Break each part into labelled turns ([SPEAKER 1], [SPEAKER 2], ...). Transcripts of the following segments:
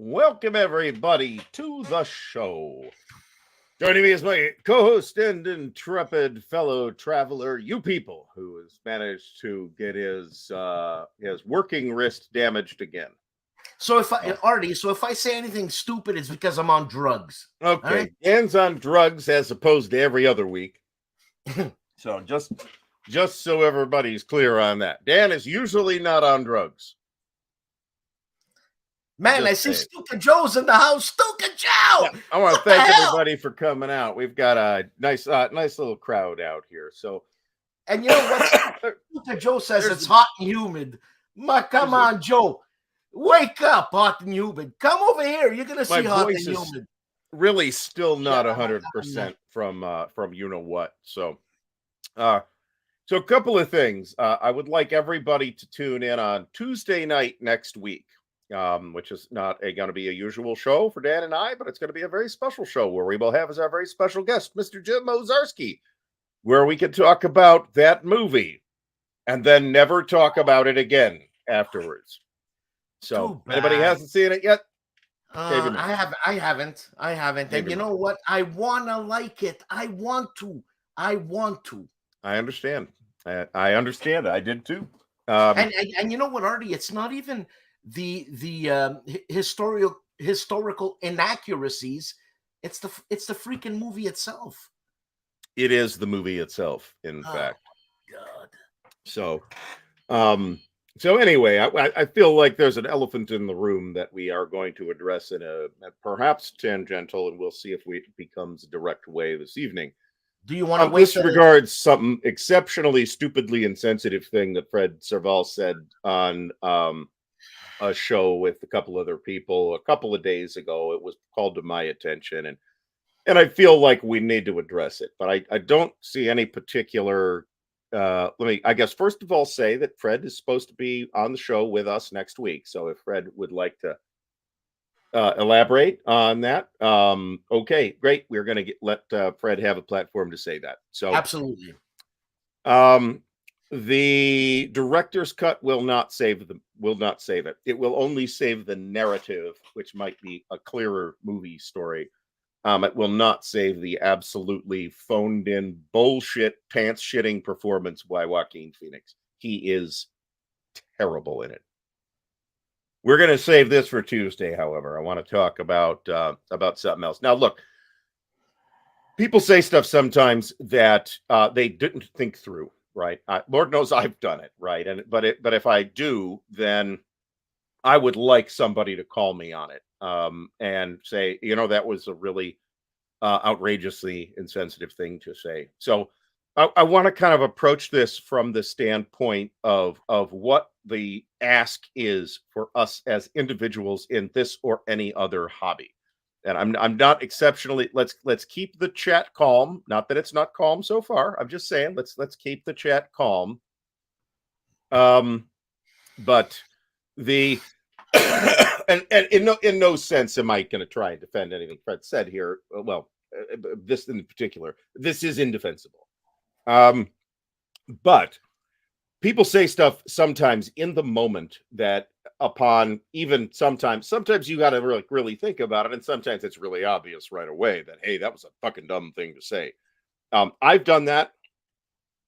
[SPEAKER 1] Welcome, everybody, to the show. Joining me is my co-host and intrepid fellow traveler, you people, who has managed to get his working wrist damaged again.
[SPEAKER 2] So if I say anything stupid, it's because I'm on drugs.
[SPEAKER 1] Okay,
[SPEAKER 2] right?
[SPEAKER 1] Dan's on drugs as opposed to every other week. So just so everybody's clear on that, Dan is usually not on drugs.
[SPEAKER 2] Man, I see Stupid Joe's in the house. Stupid Joe!
[SPEAKER 1] Yeah, I want to thank everybody for coming out. We've got a nice little crowd out here. So,
[SPEAKER 2] and you know what? Stupid Joe says it's hot and humid. Come on, Joe. Wake up, hot and humid. Come over here. You're gonna see hot and humid.
[SPEAKER 1] Really, still not 100% from you know what. So, a couple of things. I would like everybody to tune in on Tuesday night next week. Which is not going to be a usual show for Dan and I, but it's going to be a very special show where we will have as our very special guest, Mr. Jim Ozarski, where we can talk about that movie and then never talk about it again afterwards. So, anybody hasn't seen it yet?
[SPEAKER 2] I haven't. And you know what? I want to like it. I want to. I
[SPEAKER 1] understand. I understand. I did too.
[SPEAKER 2] And you know what, Ardy? It's not even the historical inaccuracies. It's the freaking movie itself.
[SPEAKER 1] It is the movie itself, in fact.
[SPEAKER 2] God.
[SPEAKER 1] So anyway, I feel like there's an elephant in the room that we are going to address in a perhaps tangential, and we'll see if it becomes a direct way this evening.
[SPEAKER 2] Do you want to
[SPEAKER 1] disregard some exceptionally stupidly insensitive thing that Fred Serval said on a show with a couple other people a couple of days ago? It was called to my attention, and I feel like we need to address it, but I don't see any particular. Let me, I guess, first of all, say that Fred is supposed to be on the show with us next week. So if Fred would like to elaborate on that, okay, great. We're going to let Fred have a platform to say that. So
[SPEAKER 2] absolutely.
[SPEAKER 1] The director's cut will not save it. It will only save the narrative, which might be a clearer movie story. It will not save the absolutely phoned in bullshit pants shitting performance by Joaquin Phoenix. He is terrible in it. We're going to save this for Tuesday. However, I want to talk about something else. Now, look, people say stuff sometimes that they didn't think through. Right. Lord knows I've done it. Right. But if I do, then I would like somebody to call me on it and say, that was a really outrageously insensitive thing to say. So I want to kind of approach this from the standpoint of what the ask is for us as individuals in this or any other hobby. And I'm not exceptionally. Let's keep the chat calm. Not that it's not calm so far. I'm just saying let's keep the chat calm. But the and in no sense am I going to try and defend anything Fred said here. Well, this in particular, this is indefensible. But people say stuff sometimes in the moment that upon even sometimes you got to really think about it. And sometimes it's really obvious right away that, hey, that was a fucking dumb thing to say. I've done that.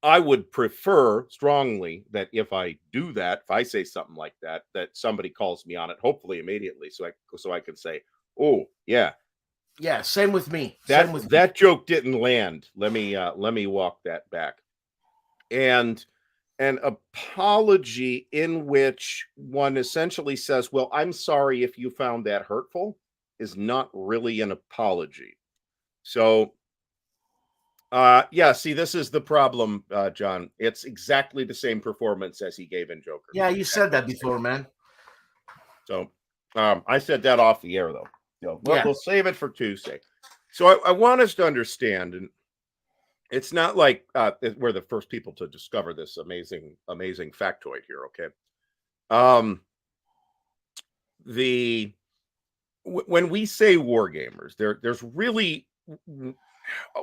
[SPEAKER 1] I would prefer strongly that if I do that, if I say something like that, that somebody calls me on it, hopefully immediately. So I can say, oh yeah.
[SPEAKER 2] Yeah. Same with me.
[SPEAKER 1] That joke didn't land. Let me walk that back. And an apology in which one essentially says, well, I'm sorry if you found that hurtful, is not really an apology. So, see, this is the problem, John. It's exactly the same performance as he gave in Joker.
[SPEAKER 2] Yeah, you said that before, man.
[SPEAKER 1] So, I said that off the air, though. So, we'll save it for Tuesday. So, I want us to understand, and it's not like we're the first people to discover this amazing factoid here. Okay. When we say wargamers, there's really,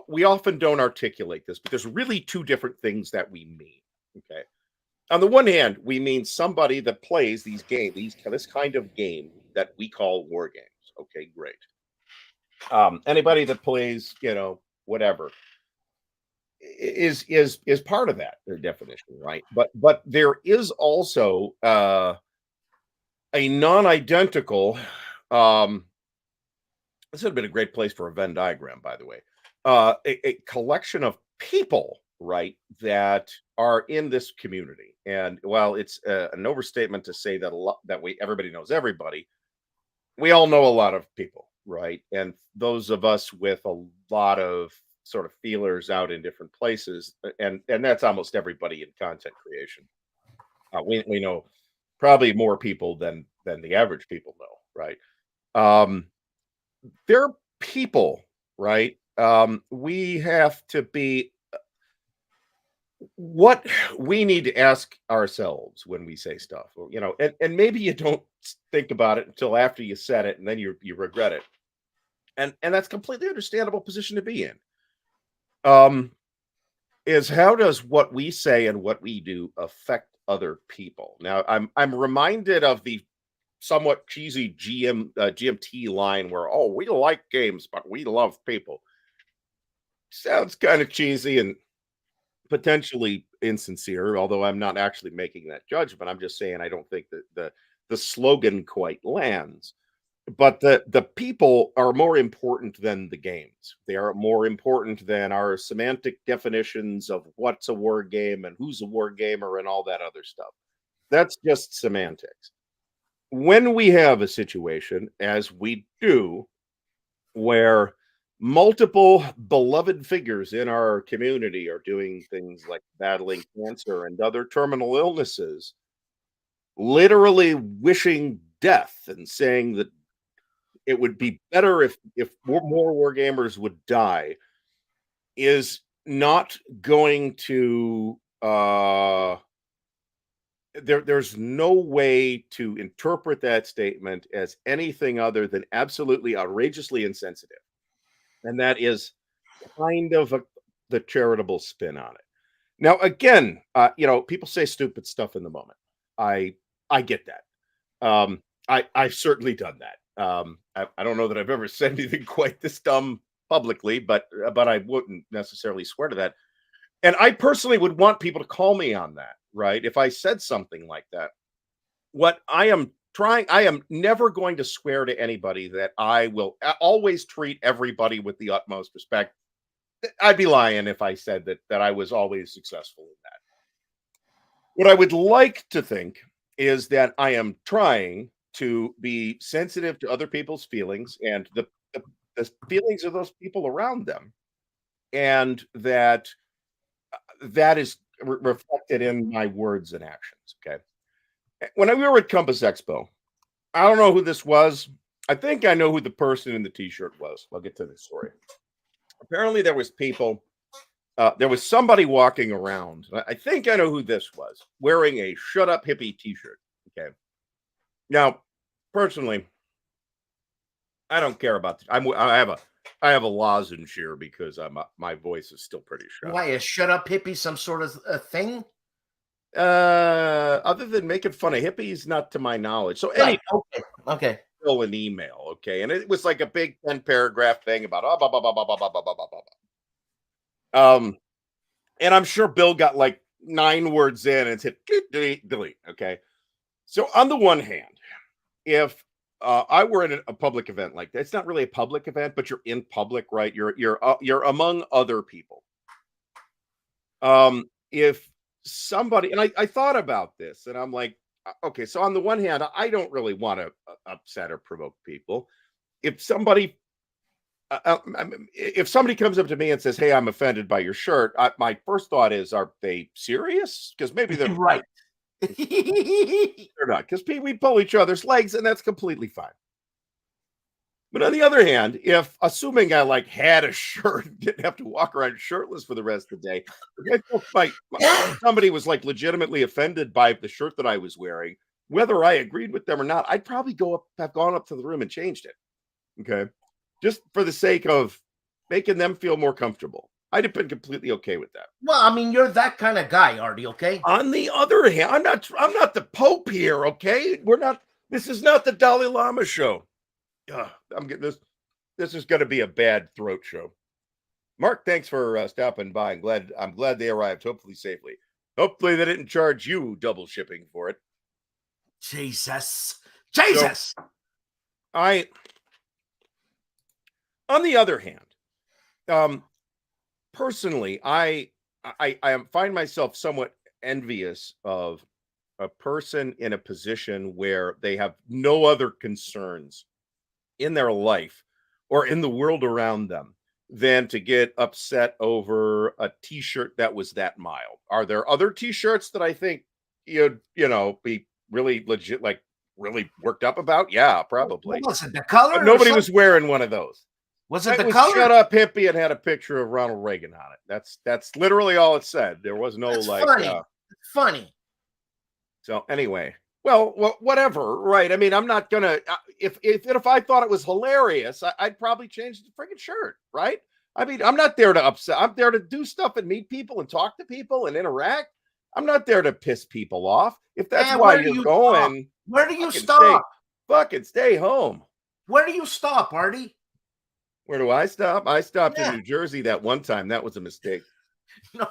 [SPEAKER 1] we often don't articulate this, but there's really two different things that we mean. Okay. On the one hand, we mean somebody that plays this kind of game that we call war games. Okay, great. Anybody that plays, whatever is part of that, their definition, right? But there is also a non-identical. This would have been a great place for a Venn diagram, by the way. A collection of people, right, that are in this community. And while it's an overstatement to say that everybody knows everybody, we all know a lot of people, right? And those of us with a lot of sort of feelers out in different places, and that's almost everybody in content creation. We know probably more people than the average people know, right? They're people, right? We have to be what we need to ask ourselves when we say stuff, and maybe you don't think about it until after you said it, and then you regret it, and that's completely understandable position to be in. Is how does what we say and what we do affect other people? Now, I'm reminded of the somewhat cheesy GMT line where, oh, we like games, but we love people. Sounds kind of cheesy and potentially insincere, although I'm not actually making that judgment. I'm just saying I don't think that the slogan quite lands. But the people are more important than the games. They are more important than our semantic definitions of what's a war game and who's a war gamer and all that other stuff. That's just semantics. When we have a situation, as we do, where multiple beloved figures in our community are doing things like battling cancer and other terminal illnesses, literally wishing death and saying that it would be better if more war gamers would die, is not going to there's no way to interpret that statement as anything other than absolutely outrageously insensitive. And that is kind of the charitable spin on it. Now, again, people say stupid stuff in the moment. I get that. I've certainly done that. I don't know that I've ever said anything quite this dumb publicly, but I wouldn't necessarily swear to that. And I personally would want people to call me on that, right? If I said something like that. What I am never going to swear to anybody that I will always treat everybody with the utmost respect. I'd be lying if I said that I was always successful in that. What I would like to think is that I am trying to be sensitive to other people's feelings and the feelings of those people around them, and that is reflected in my words and actions. Okay. When we were at Compass Expo, I don't know who this was. I think I know who the person in the t-shirt was. I'll get to this story. Apparently there was people, there was somebody walking around. I think I know who this was, wearing a shut up hippie t-shirt. Okay. Now, personally, I don't care about this. I have a lozenge here because my voice is still pretty sharp.
[SPEAKER 2] Why, a shut up hippie some sort of a thing?
[SPEAKER 1] Other than making fun of hippies, not to my knowledge. So
[SPEAKER 2] anyway, okay.
[SPEAKER 1] Still an email, okay, and it was like a big 10-paragraph thing about blah, blah, blah, blah, blah, blah, blah, blah, blah. And I'm sure Bill got like 9 words in and hit delete. Okay, so on the one hand, if I were in a public event like that, it's not really a public event, but you're in public, right? You're among other people. If somebody, and I thought about this, and I'm like, okay, so on the one hand, I don't really want to upset or provoke people. If somebody comes up to me and says, "Hey, I'm offended by your shirt," my first thought is, "Are they serious?" Because maybe they're
[SPEAKER 2] right.
[SPEAKER 1] They're not, because we pull each other's legs, and that's completely fine. But on the other hand, if assuming I had a shirt, didn't have to walk around shirtless for the rest of the day, if somebody was legitimately offended by the shirt that I was wearing, whether I agreed with them or not, I'd probably have gone up to the room and changed it. Okay, just for the sake of making them feel more comfortable. I'd have been completely okay with that.
[SPEAKER 2] Well, I mean, you're that kind of guy, Ardy. Okay.
[SPEAKER 1] On the other hand, I'm not the Pope here. Okay, we're This is not the Dalai Lama show. I'm getting this. This is going to be a bad throat show. Mark, thanks for stopping by. I'm glad they arrived, hopefully safely. Hopefully they didn't charge you double shipping for it.
[SPEAKER 2] Jesus.
[SPEAKER 1] So, on the other hand, personally, I find myself somewhat envious of a person in a position where they have no other concerns in their life or in the world around them than to get upset over a t-shirt that was that mild. Are there other t-shirts that I think you'd, be really legit, like really worked up about? Yeah, probably.
[SPEAKER 2] What was it, the color?
[SPEAKER 1] But nobody was wearing one of those.
[SPEAKER 2] Was it the color?
[SPEAKER 1] Shut Up Hippie and had a picture of Ronald Reagan on it. That's literally all it said. There was no
[SPEAKER 2] funny.
[SPEAKER 1] So anyway, well, whatever, right? I mean, I'm not gonna if I thought it was hilarious, I'd probably change the friggin' shirt, right? I mean, I'm not there to upset. I'm there to do stuff and meet people and talk to people and interact. I'm not there to piss people off. If that's why you're going,
[SPEAKER 2] where do you stop?
[SPEAKER 1] Fucking stay home.
[SPEAKER 2] Where do you stop, Ardy?
[SPEAKER 1] Where do I stop? I stopped in New Jersey that one time. That was a mistake.
[SPEAKER 2] No.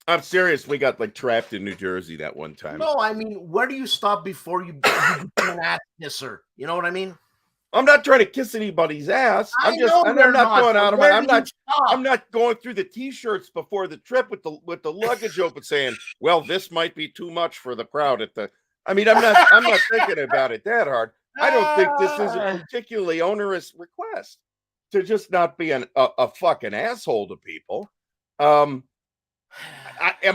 [SPEAKER 1] I'm serious. We got like trapped in New Jersey that one time.
[SPEAKER 2] No, I mean, where do you stop before you become an ass kisser? You know what I mean?
[SPEAKER 1] I'm not trying to kiss anybody's ass. I'm not going through the t-shirts before the trip with the luggage open saying, well, this might be too much for the crowd at the. I mean, I'm not thinking about it that hard. I don't think this is a particularly onerous request to just not be a fucking asshole to people. Am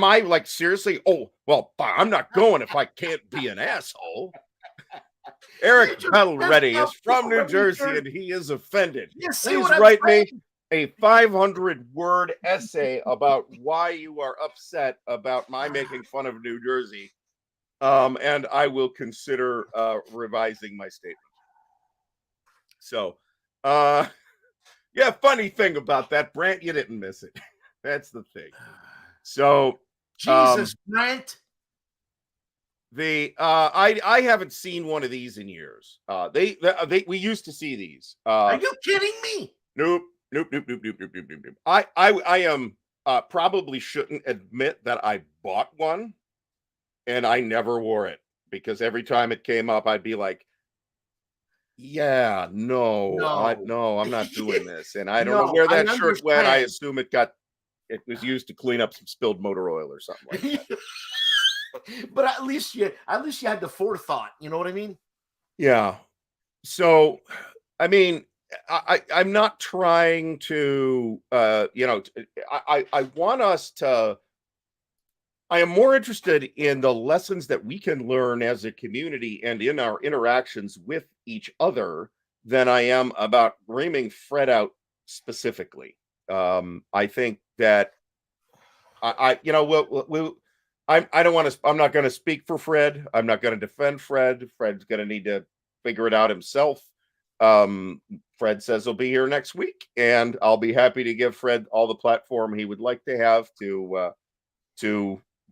[SPEAKER 1] I like seriously? Oh, well, I'm not going if I can't be an asshole. Eric Ready is from New Jersey and he is offended. Please write me a 500-word essay about why you are upset about my making fun of New Jersey. And I will consider revising my statement. So, yeah, funny thing about that, Brant, you didn't miss it. That's the thing. So,
[SPEAKER 2] Jesus, Brant.
[SPEAKER 1] I haven't seen one of these in years. We used to see these.
[SPEAKER 2] Are you kidding me?
[SPEAKER 1] Nope. I am probably shouldn't admit that I bought one. And I never wore it because every time it came up, I'd be like, yeah, no, I'm not doing this. And I don't know where that shirt went. I assume it was used to clean up some spilled motor oil or something like that.
[SPEAKER 2] But at least you had the forethought. You know what I mean? Yeah.
[SPEAKER 1] So, I mean, I'm not trying to, I want us to. I am more interested in the lessons that we can learn as a community and in our interactions with each other than I am about reaming Fred out specifically. I think that I'm not going to speak for Fred. I'm not going to defend Fred. Fred's going to need to figure it out himself. Fred says he'll be here next week, and I'll be happy to give Fred all the platform he would like to have to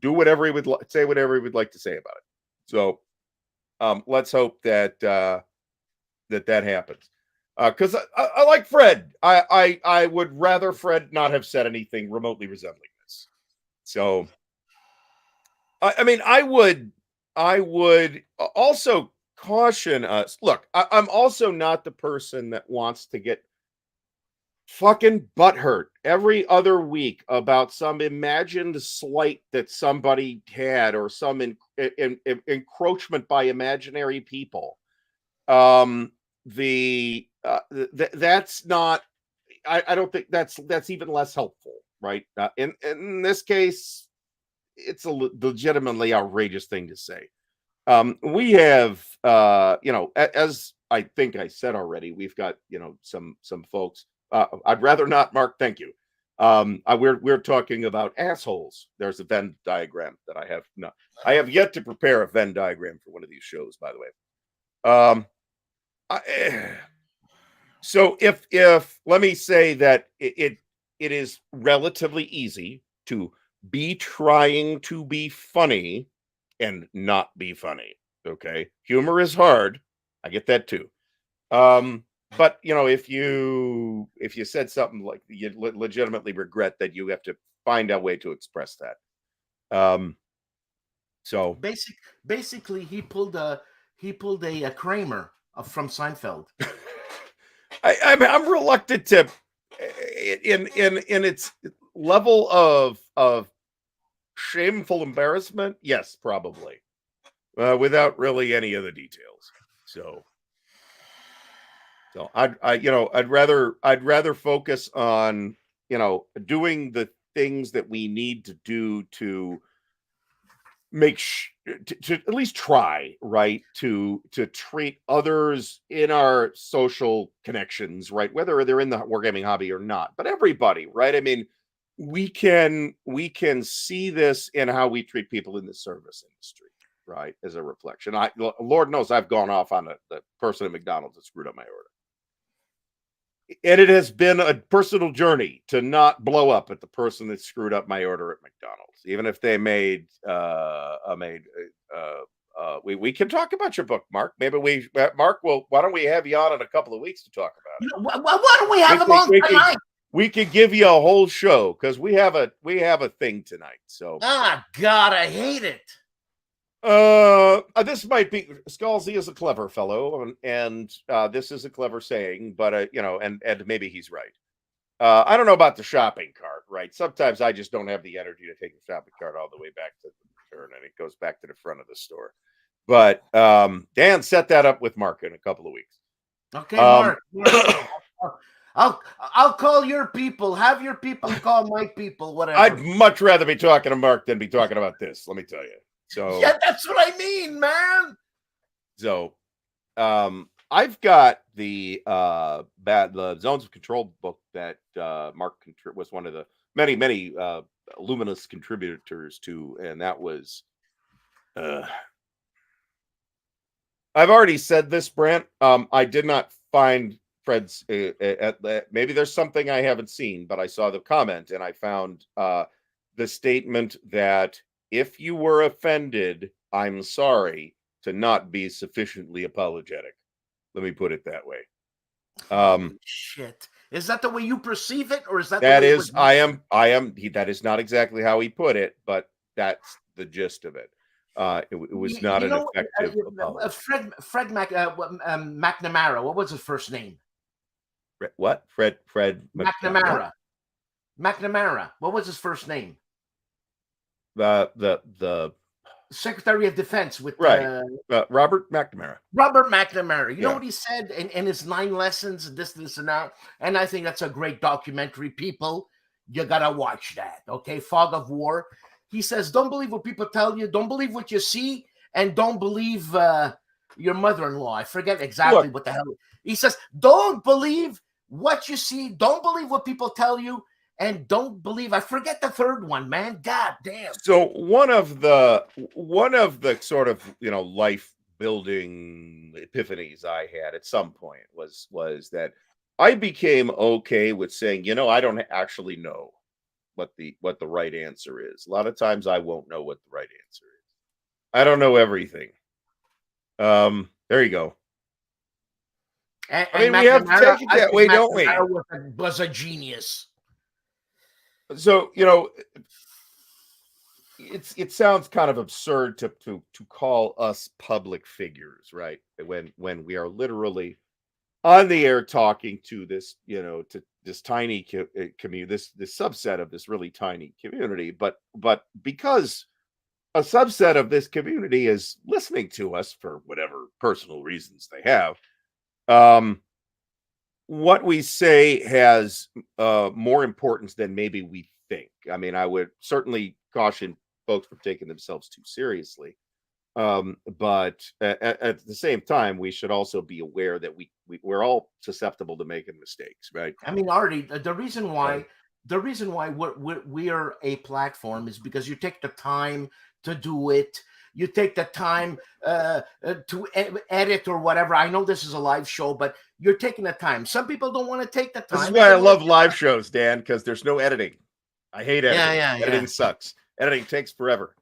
[SPEAKER 1] do whatever he would say, whatever he would like to say about it. So let's hope that that happens. Because I like Fred. I would rather Fred not have said anything remotely resembling this. So I mean, I would also caution us. Look, I'm also not the person that wants to get fucking butthurt every other week about some imagined slight that somebody had or some encroachment by imaginary people. That's not. I don't think that's even less helpful, right? In this case, it's a legitimately outrageous thing to say. We have, as I think I said already, we've got some folks. I'd rather not, Mark. Thank you. We're talking about assholes. There's a Venn diagram that I have. No, I have yet to prepare a Venn diagram for one of these shows, by the way. So if let me say that it is relatively easy to be trying to be funny and not be funny. Okay. Humor is hard. I get that too. But if you said something like you legitimately regret that, you have to find a way to express that. So
[SPEAKER 2] basically, he pulled a Kramer from Seinfeld.
[SPEAKER 1] I'm reluctant to, in its level of shameful embarrassment. Yes, probably, without really any of the details. So I'd rather focus on doing the things that we need to do to make to at least try, right, to treat others in our social connections, right, whether they're in the wargaming hobby or not, but everybody, right? I mean, we can see this in how we treat people in the service industry, right, as a reflection. Lord knows I've gone off on the person at McDonald's that screwed up my order. And it has been a personal journey to not blow up at the person that screwed up my order at McDonald's, even if they we can talk about your book, Mark. Maybe Mark, well, why don't we have you on in a couple of weeks to talk about it?
[SPEAKER 2] Why don't we have him on tonight?
[SPEAKER 1] We could give you a whole show because we have a thing tonight. So
[SPEAKER 2] God, I hate it.
[SPEAKER 1] This might be, Scalzi is a clever fellow, and this is a clever saying, but and maybe he's right. I don't know about the shopping cart, right? Sometimes I just don't have the energy to take the shopping cart all the way back to the return, and it goes back to the front of the store. But Dan, set that up with Mark in a couple of weeks.
[SPEAKER 2] Okay, Mark. I'll call your people. Have your people call my people. Whatever.
[SPEAKER 1] I'd much rather be talking to Mark than be talking about this. Let me tell you. So
[SPEAKER 2] yeah, that's what I mean, man.
[SPEAKER 1] So, I've got the Zones of Control book that Mark was one of the many luminous contributors to, and that was. I've already said this, Brant. I did not find Fred's. Maybe there's something I haven't seen, but I saw the comment and I found the statement that, if you were offended, I'm sorry, to not be sufficiently apologetic. Let me put it that way.
[SPEAKER 2] Shit. Is that the way you perceive it, or is that
[SPEAKER 1] that is I am that is not exactly how he put it, but that's the gist of it. It was not an effective apology.
[SPEAKER 2] Fred McNamara, what was his first name?
[SPEAKER 1] What? Fred
[SPEAKER 2] McNamara. McNamara. What was his first name?
[SPEAKER 1] The
[SPEAKER 2] Secretary of Defense with
[SPEAKER 1] Robert McNamara.
[SPEAKER 2] Robert McNamara. You know what he said in his 9 lessons, this and that. And I think that's a great documentary. People, you gotta watch that. Okay, Fog of War. He says, don't believe what people tell you, don't believe what you see, and don't believe your mother-in-law. I forget exactly what the hell he says. Don't believe what you see, don't believe what people tell you, and don't believe, I forget the third one, man. God damn.
[SPEAKER 1] So one of the sort of life building epiphanies I had at some point was that I became okay with saying, I don't actually know what the right answer is. A lot of times I won't know what the right answer is. I don't know everything. There you go.
[SPEAKER 2] And
[SPEAKER 1] we have to take it that way, don't we?
[SPEAKER 2] Was a genius.
[SPEAKER 1] So it sounds kind of absurd to call us public figures, right? When we are literally on the air talking to this, to this tiny community, this subset of this really tiny community, but because a subset of this community is listening to us for whatever personal reasons they have, what we say has more importance than maybe we think. I mean, I would certainly caution folks from taking themselves too seriously. But at the same time, we should also be aware that we're all susceptible to making mistakes, right?
[SPEAKER 2] I mean, Ardy, the reason why we are a platform is because you take the time to do it. You take the time to edit or whatever. I know this is a live show, but you're taking the time. Some people don't want to take the time.
[SPEAKER 1] This is why I love live shows, Dan, because there's no editing. I hate editing.
[SPEAKER 2] Yeah.
[SPEAKER 1] Editing sucks. Editing takes forever.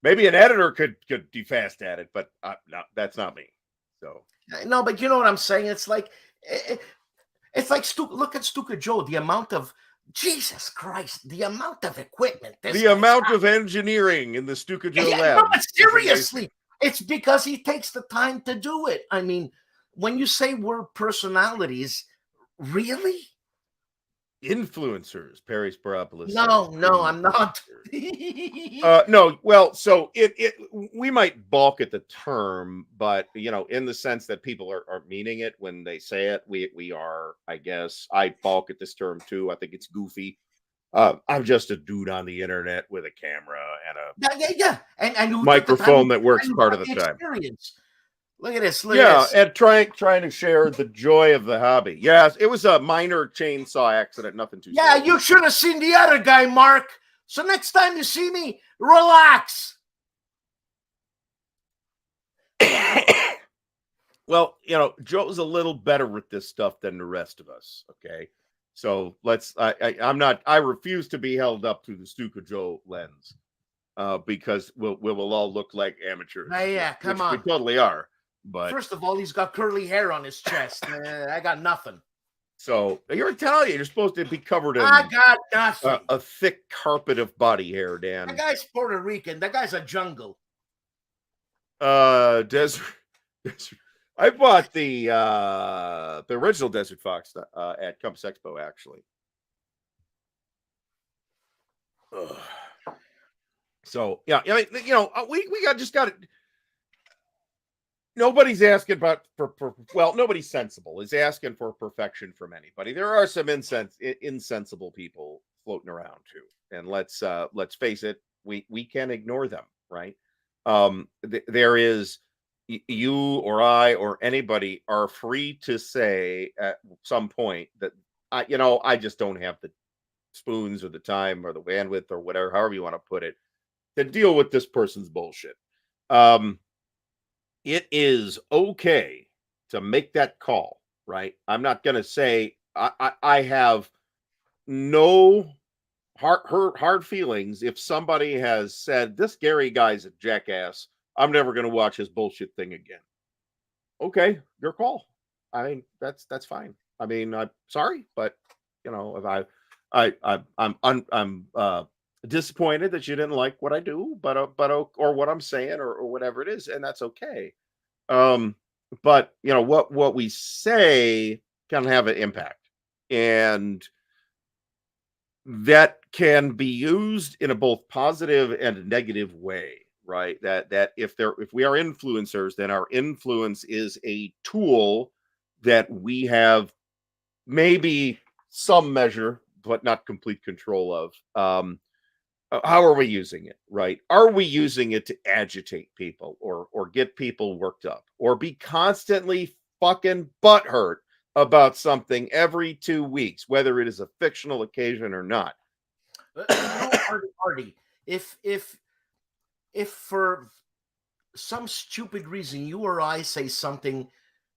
[SPEAKER 1] Maybe an editor could be fast at it, but no, that's not me. So
[SPEAKER 2] no, but you know what I'm saying? It's like look at Stuka Joe. The amount of Jesus Christ, the amount of equipment,
[SPEAKER 1] the amount of engineering in the Stuka Joe lab.
[SPEAKER 2] No, but seriously, it's because he takes the time to do it. I mean, when you say we're personalities, really?
[SPEAKER 1] Influencers, Perry Sparopoulos.
[SPEAKER 2] No, I'm not.
[SPEAKER 1] No, well, so we might balk at the term, but in the sense that people are meaning it when they say it, we are, I guess. I balk at this term too. I think it's goofy. I'm just a dude on the internet with a camera and
[SPEAKER 2] and
[SPEAKER 1] microphone that works part of the time.
[SPEAKER 2] Experience. Look at this.
[SPEAKER 1] And trying to share the joy of the hobby. Yes, it was a minor chainsaw accident, nothing too.
[SPEAKER 2] Yeah, serious. You should have seen the other guy, Mark. So next time you see me, relax.
[SPEAKER 1] Well, Joe's a little better with this stuff than the rest of us. Okay, so I refuse to be held up to the Stuka Joe lens, because we'll all look like amateurs.
[SPEAKER 2] Yeah, come on,
[SPEAKER 1] we totally are. But
[SPEAKER 2] first of all, he's got curly hair on his chest. I got nothing.
[SPEAKER 1] So you're Italian. You're supposed to be covered in.
[SPEAKER 2] I got nothing.
[SPEAKER 1] A thick carpet of body hair, Dan.
[SPEAKER 2] That guy's Puerto Rican. That guy's a jungle.
[SPEAKER 1] Desert. I bought the original Desert Fox at Compass Expo, actually. Ugh. So yeah, I mean, we got it. Nobody's asking about nobody's sensible is asking for perfection from anybody. There are some insensible people floating around too, and let's face it, we can't ignore them, right? There is, you or I or anybody are free to say at some point that I just don't have the spoons or the time or the bandwidth or whatever, however you want to put it, to deal with this person's bullshit. It is okay to make that call, right? I'm not going to say I have no hard feelings if somebody has said, this Gary guy's a jackass, I'm never going to watch his bullshit thing again. Okay, your call. I mean, that's fine. I mean, I'm sorry, but if I'm disappointed that you didn't like what I do, but or what I'm saying or whatever it is, and that's okay. But what we say can have an impact, and that can be used in a both positive and negative way, right? That if we are influencers, then our influence is a tool that we have maybe some measure, but not complete control of. How are we using it, right? Are we using it to agitate people or get people worked up or be constantly fucking butthurt about something every 2 weeks, whether it is a fictional occasion or not?
[SPEAKER 2] Ardy, if for some stupid reason you or I say something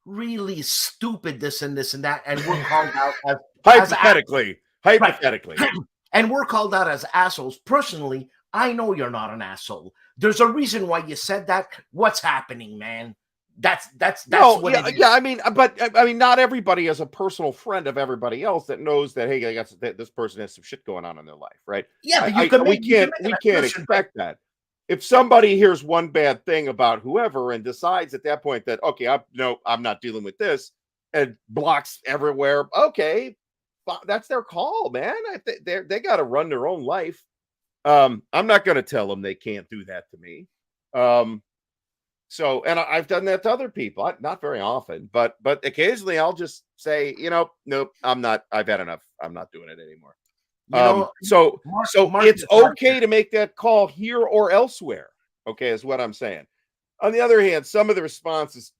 [SPEAKER 2] really stupid, this and that, and we're called out as
[SPEAKER 1] hypothetically,
[SPEAKER 2] and we're called out as assholes. Personally, I know you're not an asshole. There's a reason why you said that. What's happening, man? That's what it is.
[SPEAKER 1] Yeah, I mean, not everybody is a personal friend of everybody else that knows that, hey, I guess this person has some shit going on in their life, right?
[SPEAKER 2] Yeah, but
[SPEAKER 1] we can't expect that. If somebody hears one bad thing about whoever and decides at that point that, okay, I'm not dealing with this, and blocks everywhere, okay, that's their call, man. They got to run their own life. I'm not going to tell them they can't do that to me. So, and I've done that to other people, not very often, but occasionally I'll just say, nope, I'm not. I've had enough. I'm not doing it anymore. So it's okay to make that call here or elsewhere. Okay, is what I'm saying. On the other hand, some of the responses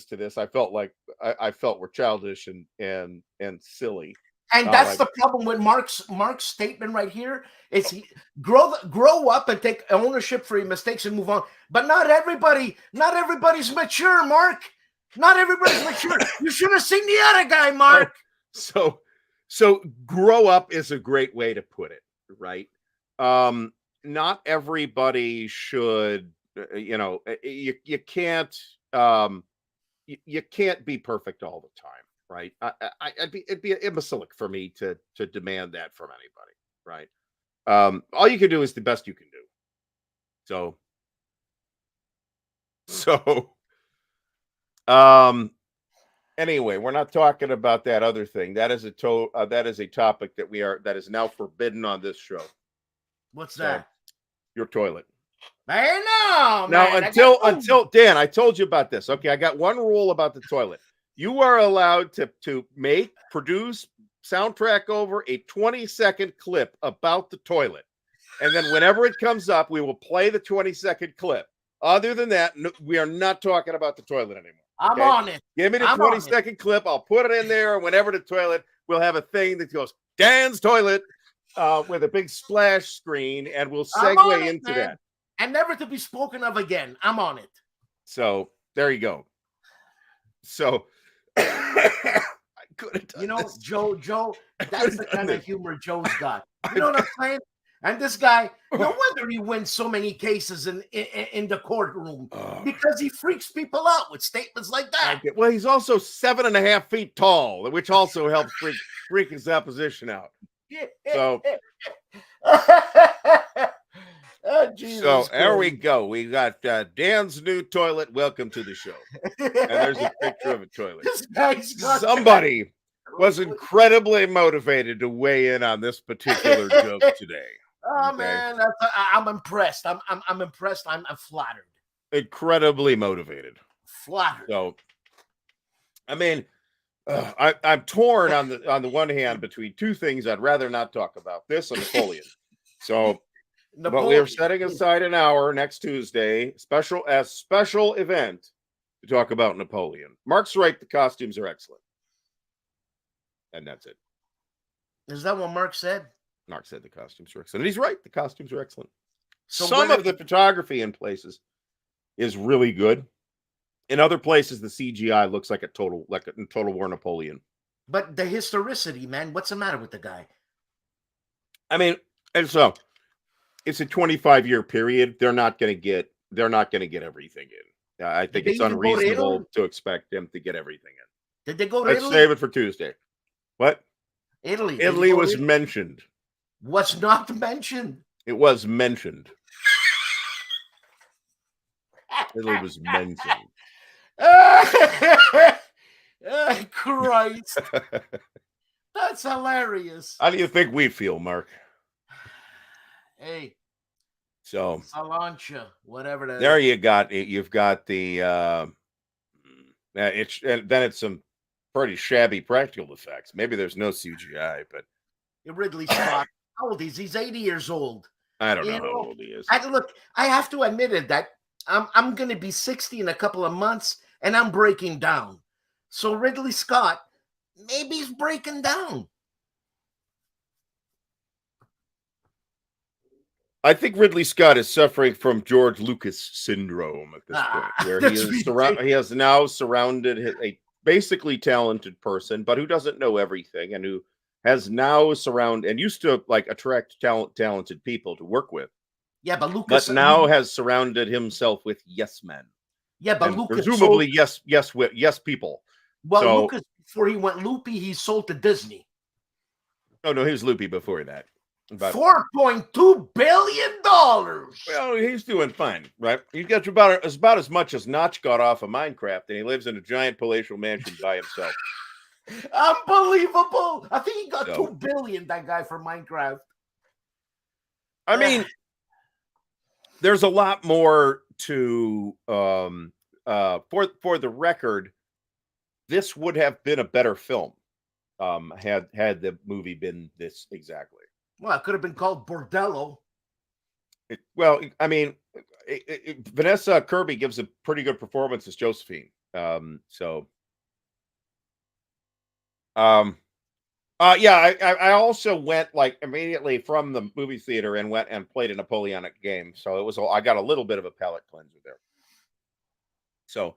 [SPEAKER 1] to this, I felt were childish and silly.
[SPEAKER 2] And that's the problem with Mark's statement right here. Is grow up and take ownership for your mistakes and move on. But not everybody's mature, Mark. Not everybody's mature. You should have seen the other guy, Mark.
[SPEAKER 1] So grow up is a great way to put it, right? not everybody should, you know, you can't, you can't be perfect all the time, right? It'd be imbecilic for me to demand that from anybody, right? All you can do is the best you can do. So, anyway, we're not talking about that other thing. That is that is a topic that is now forbidden on this show.
[SPEAKER 2] What's that?
[SPEAKER 1] Your toilet.
[SPEAKER 2] I know,
[SPEAKER 1] Now,
[SPEAKER 2] man.
[SPEAKER 1] until Dan, I told you about this. Okay, I got one rule about the toilet. You are allowed to produce, soundtrack over a 20-second clip about the toilet. And then whenever it comes up, we will play the 20-second clip. Other than that, no, we are not talking about the toilet anymore.
[SPEAKER 2] I'm on it.
[SPEAKER 1] Give me the 20-second clip. I'll put it in there. Whenever the toilet, we'll have a thing that goes, Dan's toilet, with a big splash screen, and we'll segue into that.
[SPEAKER 2] And never to be spoken of again. I'm on it.
[SPEAKER 1] So there you go. So I could have done this.
[SPEAKER 2] Joe, that's the kind of humor Joe's got. You know what I'm saying? And this guy, no wonder he wins so many cases in the courtroom, because he freaks people out with statements like that.
[SPEAKER 1] Well, he's also 7.5 feet tall, which also helps freak his opposition out. So, so there we go. We got Dan's new toilet. Welcome to the show. And there's a picture of a toilet. Somebody was incredibly motivated to weigh in on this particular joke today.
[SPEAKER 2] Oh, man, I'm impressed. I'm impressed. I'm flattered.
[SPEAKER 1] Incredibly motivated.
[SPEAKER 2] Flattered.
[SPEAKER 1] So, I mean, I'm torn on the one hand between two things I'd rather not talk about: this and Napoleon. So, but we are setting aside an hour next Tuesday, special event, to talk about Napoleon. Mark's right; the costumes are excellent, and that's it.
[SPEAKER 2] Is that what Mark said?
[SPEAKER 1] Mark said the costumes are excellent. And he's right. The costumes are excellent.
[SPEAKER 2] So
[SPEAKER 1] some of the photography in places is really good. In other places, the CGI looks like a Total War Napoleon.
[SPEAKER 2] But the historicity, man, what's the matter with the guy?
[SPEAKER 1] I mean, and so it's a 25-year period. They're not going to get everything in. I think it's unreasonable to expect them to get everything in.
[SPEAKER 2] Did they go to Italy?
[SPEAKER 1] Let's save it for Tuesday. What?
[SPEAKER 2] Italy.
[SPEAKER 1] Italy was mentioned.
[SPEAKER 2] Was not mentioned.
[SPEAKER 1] It was mentioned. Italy was mentioned.
[SPEAKER 2] Christ. That's hilarious.
[SPEAKER 1] How do you think we feel, Mark?
[SPEAKER 2] Hey.
[SPEAKER 1] So
[SPEAKER 2] Salancha, whatever that
[SPEAKER 1] there
[SPEAKER 2] is.
[SPEAKER 1] You've got the it's some pretty shabby practical effects. Maybe there's no CGI, but
[SPEAKER 2] Ridley Scott. How old is he? He's 80 years old.
[SPEAKER 1] I don't know how old he is.
[SPEAKER 2] I have to admit it that I'm going to be 60 in a couple of months, and I'm breaking down. So Ridley Scott, maybe he's breaking down.
[SPEAKER 1] I think Ridley Scott is suffering from George Lucas syndrome at this point, where he has now surrounded a basically talented person, but who doesn't know everything, and who has now used to like attract talented people to work with.
[SPEAKER 2] Yeah, but Lucas
[SPEAKER 1] now has surrounded himself with yes men.
[SPEAKER 2] Yeah, but Lucas
[SPEAKER 1] presumably yes people.
[SPEAKER 2] Well, Lucas, before he went loopy, he sold to Disney.
[SPEAKER 1] Oh no, he was loopy before that.
[SPEAKER 2] $4.2 billion.
[SPEAKER 1] Well, he's doing fine, right? He gets about as much as Notch got off of Minecraft, and he lives in a giant palatial mansion by himself.
[SPEAKER 2] Unbelievable! I think he got $2 billion. That guy for Minecraft.
[SPEAKER 1] I mean, there's a lot more to. For the record, this would have been a better film, had the movie been this exactly.
[SPEAKER 2] Well, it could have been called Bordello.
[SPEAKER 1] Vanessa Kirby gives a pretty good performance as Josephine. I also went like immediately from the movie theater and went and played a Napoleonic game. So I got a little bit of a palate cleanser there. So,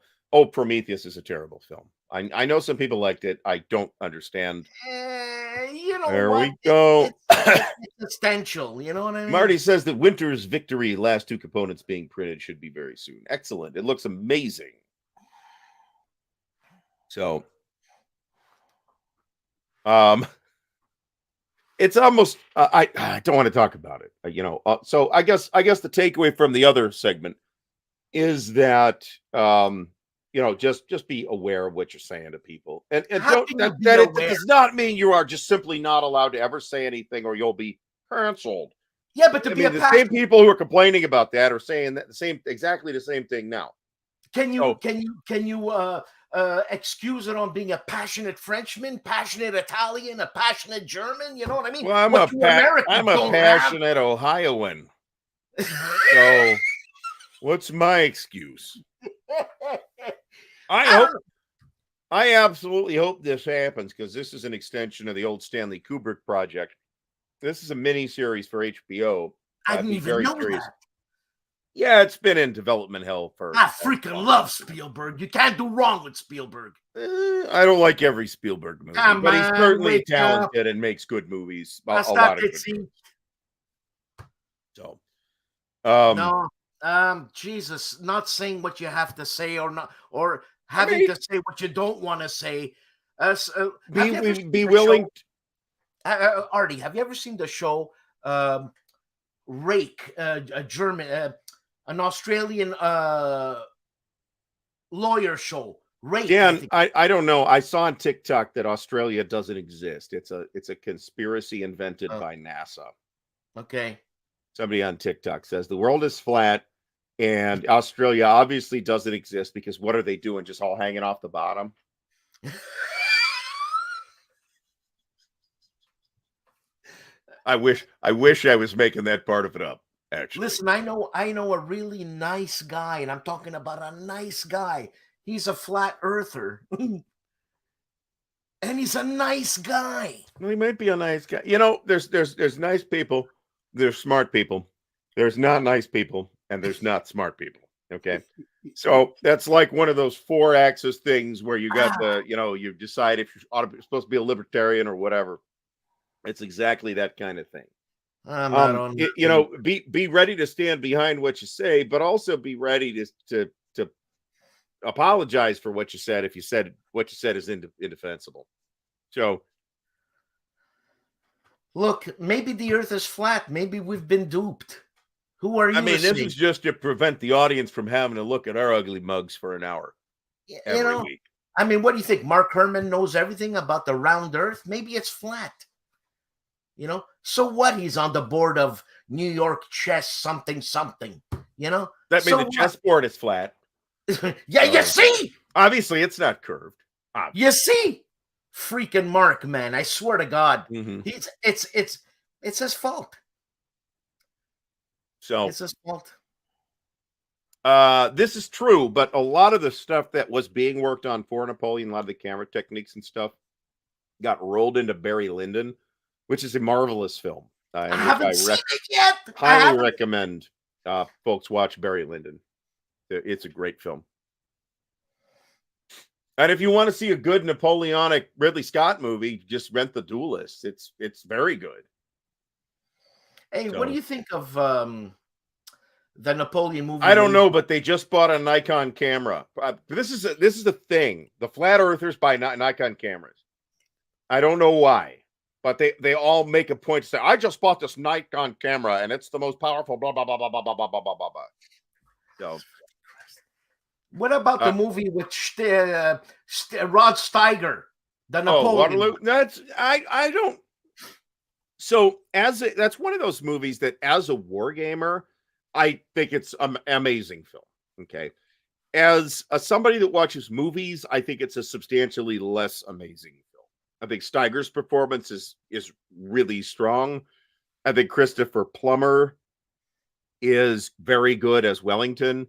[SPEAKER 1] Prometheus is a terrible film. I know some people liked it. I don't understand.
[SPEAKER 2] You know
[SPEAKER 1] There
[SPEAKER 2] what?
[SPEAKER 1] we go.
[SPEAKER 2] It's essential. You know what I mean?
[SPEAKER 1] Marty says that Winter's Victory last 2 components being printed should be very soon. Excellent. It looks amazing. So, it's almost I don't want to talk about it. So I guess the takeaway from the other segment is that just be aware of what you're saying to people, and
[SPEAKER 2] How
[SPEAKER 1] don't
[SPEAKER 2] can you be
[SPEAKER 1] that it
[SPEAKER 2] aware?
[SPEAKER 1] does not mean you are just simply not allowed to ever say anything or you'll be canceled.
[SPEAKER 2] Yeah, but to
[SPEAKER 1] I
[SPEAKER 2] be
[SPEAKER 1] mean,
[SPEAKER 2] a
[SPEAKER 1] the
[SPEAKER 2] pastor,
[SPEAKER 1] same people who are complaining about that are saying that exactly the same thing now.
[SPEAKER 2] can you excuse it on being a passionate Frenchman, passionate Italian, a passionate German? You know what I mean?
[SPEAKER 1] Well, I'm
[SPEAKER 2] What
[SPEAKER 1] I'm a passionate Ohioan. So what's my excuse? I absolutely hope this happens because this is an extension of the old Stanley Kubrick project. This is a mini series for HBO.
[SPEAKER 2] I didn't even know that.
[SPEAKER 1] Yeah, it's been in development hell for.
[SPEAKER 2] I freaking love Spielberg. You can't do wrong with Spielberg.
[SPEAKER 1] I don't like every Spielberg movie, but he's certainly talented and makes good movies. A lot of good movies. So,
[SPEAKER 2] no, Jesus, not saying what you have to say or not, or having to say what you don't want to say.
[SPEAKER 1] Be willing.
[SPEAKER 2] Ardy, have you ever seen the show Rake, a German, an Australian lawyer show? Rake.
[SPEAKER 1] Dan, I don't know. I saw on TikTok that Australia doesn't exist. It's a conspiracy invented by NASA.
[SPEAKER 2] Okay.
[SPEAKER 1] Somebody on TikTok says the world is flat and Australia obviously doesn't exist because what are they doing? Just all hanging off the bottom? I wish I was making that part of it up, actually.
[SPEAKER 2] Listen, I know a really nice guy, and I'm talking about a nice guy. He's a flat earther. And he's a nice guy.
[SPEAKER 1] Well, he might be a nice guy. There's nice people, there's smart people, there's not nice people, and there's not smart people. Okay. So that's like one of those 4-axis things where you got you decide if you're supposed to be a libertarian or whatever. It's exactly that kind of thing. Be ready to stand behind what you say, but also be ready to apologize for what you said if what you said is indefensible. So,
[SPEAKER 2] look, maybe the earth is flat. Maybe we've been duped. Who are you?
[SPEAKER 1] I mean, this is just to prevent the audience from having to look at our ugly mugs for an hour every week.
[SPEAKER 2] I mean, what do you think? Mark Herman knows everything about the round earth? Maybe it's flat. So what? He's on the board of New York chess something. That means
[SPEAKER 1] the chessboard is flat.
[SPEAKER 2] Yeah, you see?
[SPEAKER 1] Obviously, it's not curved. Obviously.
[SPEAKER 2] You see? Freaking Mark, man. I swear to God.
[SPEAKER 1] Mm-hmm.
[SPEAKER 2] It's his fault.
[SPEAKER 1] So
[SPEAKER 2] it's his fault.
[SPEAKER 1] This is true, but a lot of the stuff that was being worked on for Napoleon, a lot of the camera techniques and stuff, got rolled into Barry Lyndon, which is a marvelous film.
[SPEAKER 2] I haven't seen it yet.
[SPEAKER 1] Highly recommend folks watch Barry Lyndon. It's a great film. And if you want to see a good Napoleonic Ridley Scott movie, just rent The Duelist. It's very good.
[SPEAKER 2] Hey, what do you think of the Napoleon movie?
[SPEAKER 1] I don't know, but they just bought a Nikon camera. This is the thing. The flat earthers buy Nikon cameras. I don't know why, but they all make a point to say, "I just bought this Nikon camera and it's the most powerful." Blah blah blah blah blah blah blah blah blah blah. So,
[SPEAKER 2] what about the movie with Rod Steiger, the Napoleon?
[SPEAKER 1] Waterloo. That's I don't. So that's one of those movies that, as a war gamer, I think it's an amazing film. Okay, as somebody that watches movies, I think it's a substantially less amazing film. I think Steiger's performance is really strong. I think Christopher Plummer is very good as Wellington.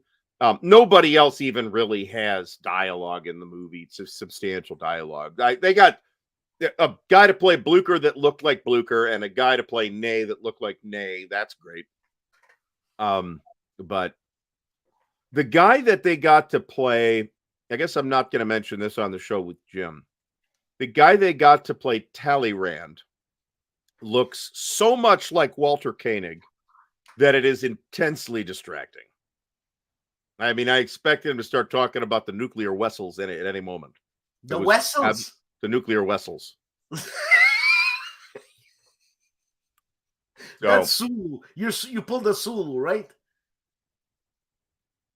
[SPEAKER 1] Nobody else even really has dialogue in the movie. It's a substantial dialogue. They got a guy to play Blucher that looked like Blucher and a guy to play Ney that looked like Ney. That's great. But the guy that they got to play I guess I'm not going to mention this on the show with Jim. The guy they got to play Talleyrand looks so much like Walter Koenig that it is intensely distracting. I mean, I expect him to start talking about the nuclear vessels in it at any moment.
[SPEAKER 2] The vessels?
[SPEAKER 1] The nuclear vessels.
[SPEAKER 2] That's Sulu. You pulled a Sulu, right?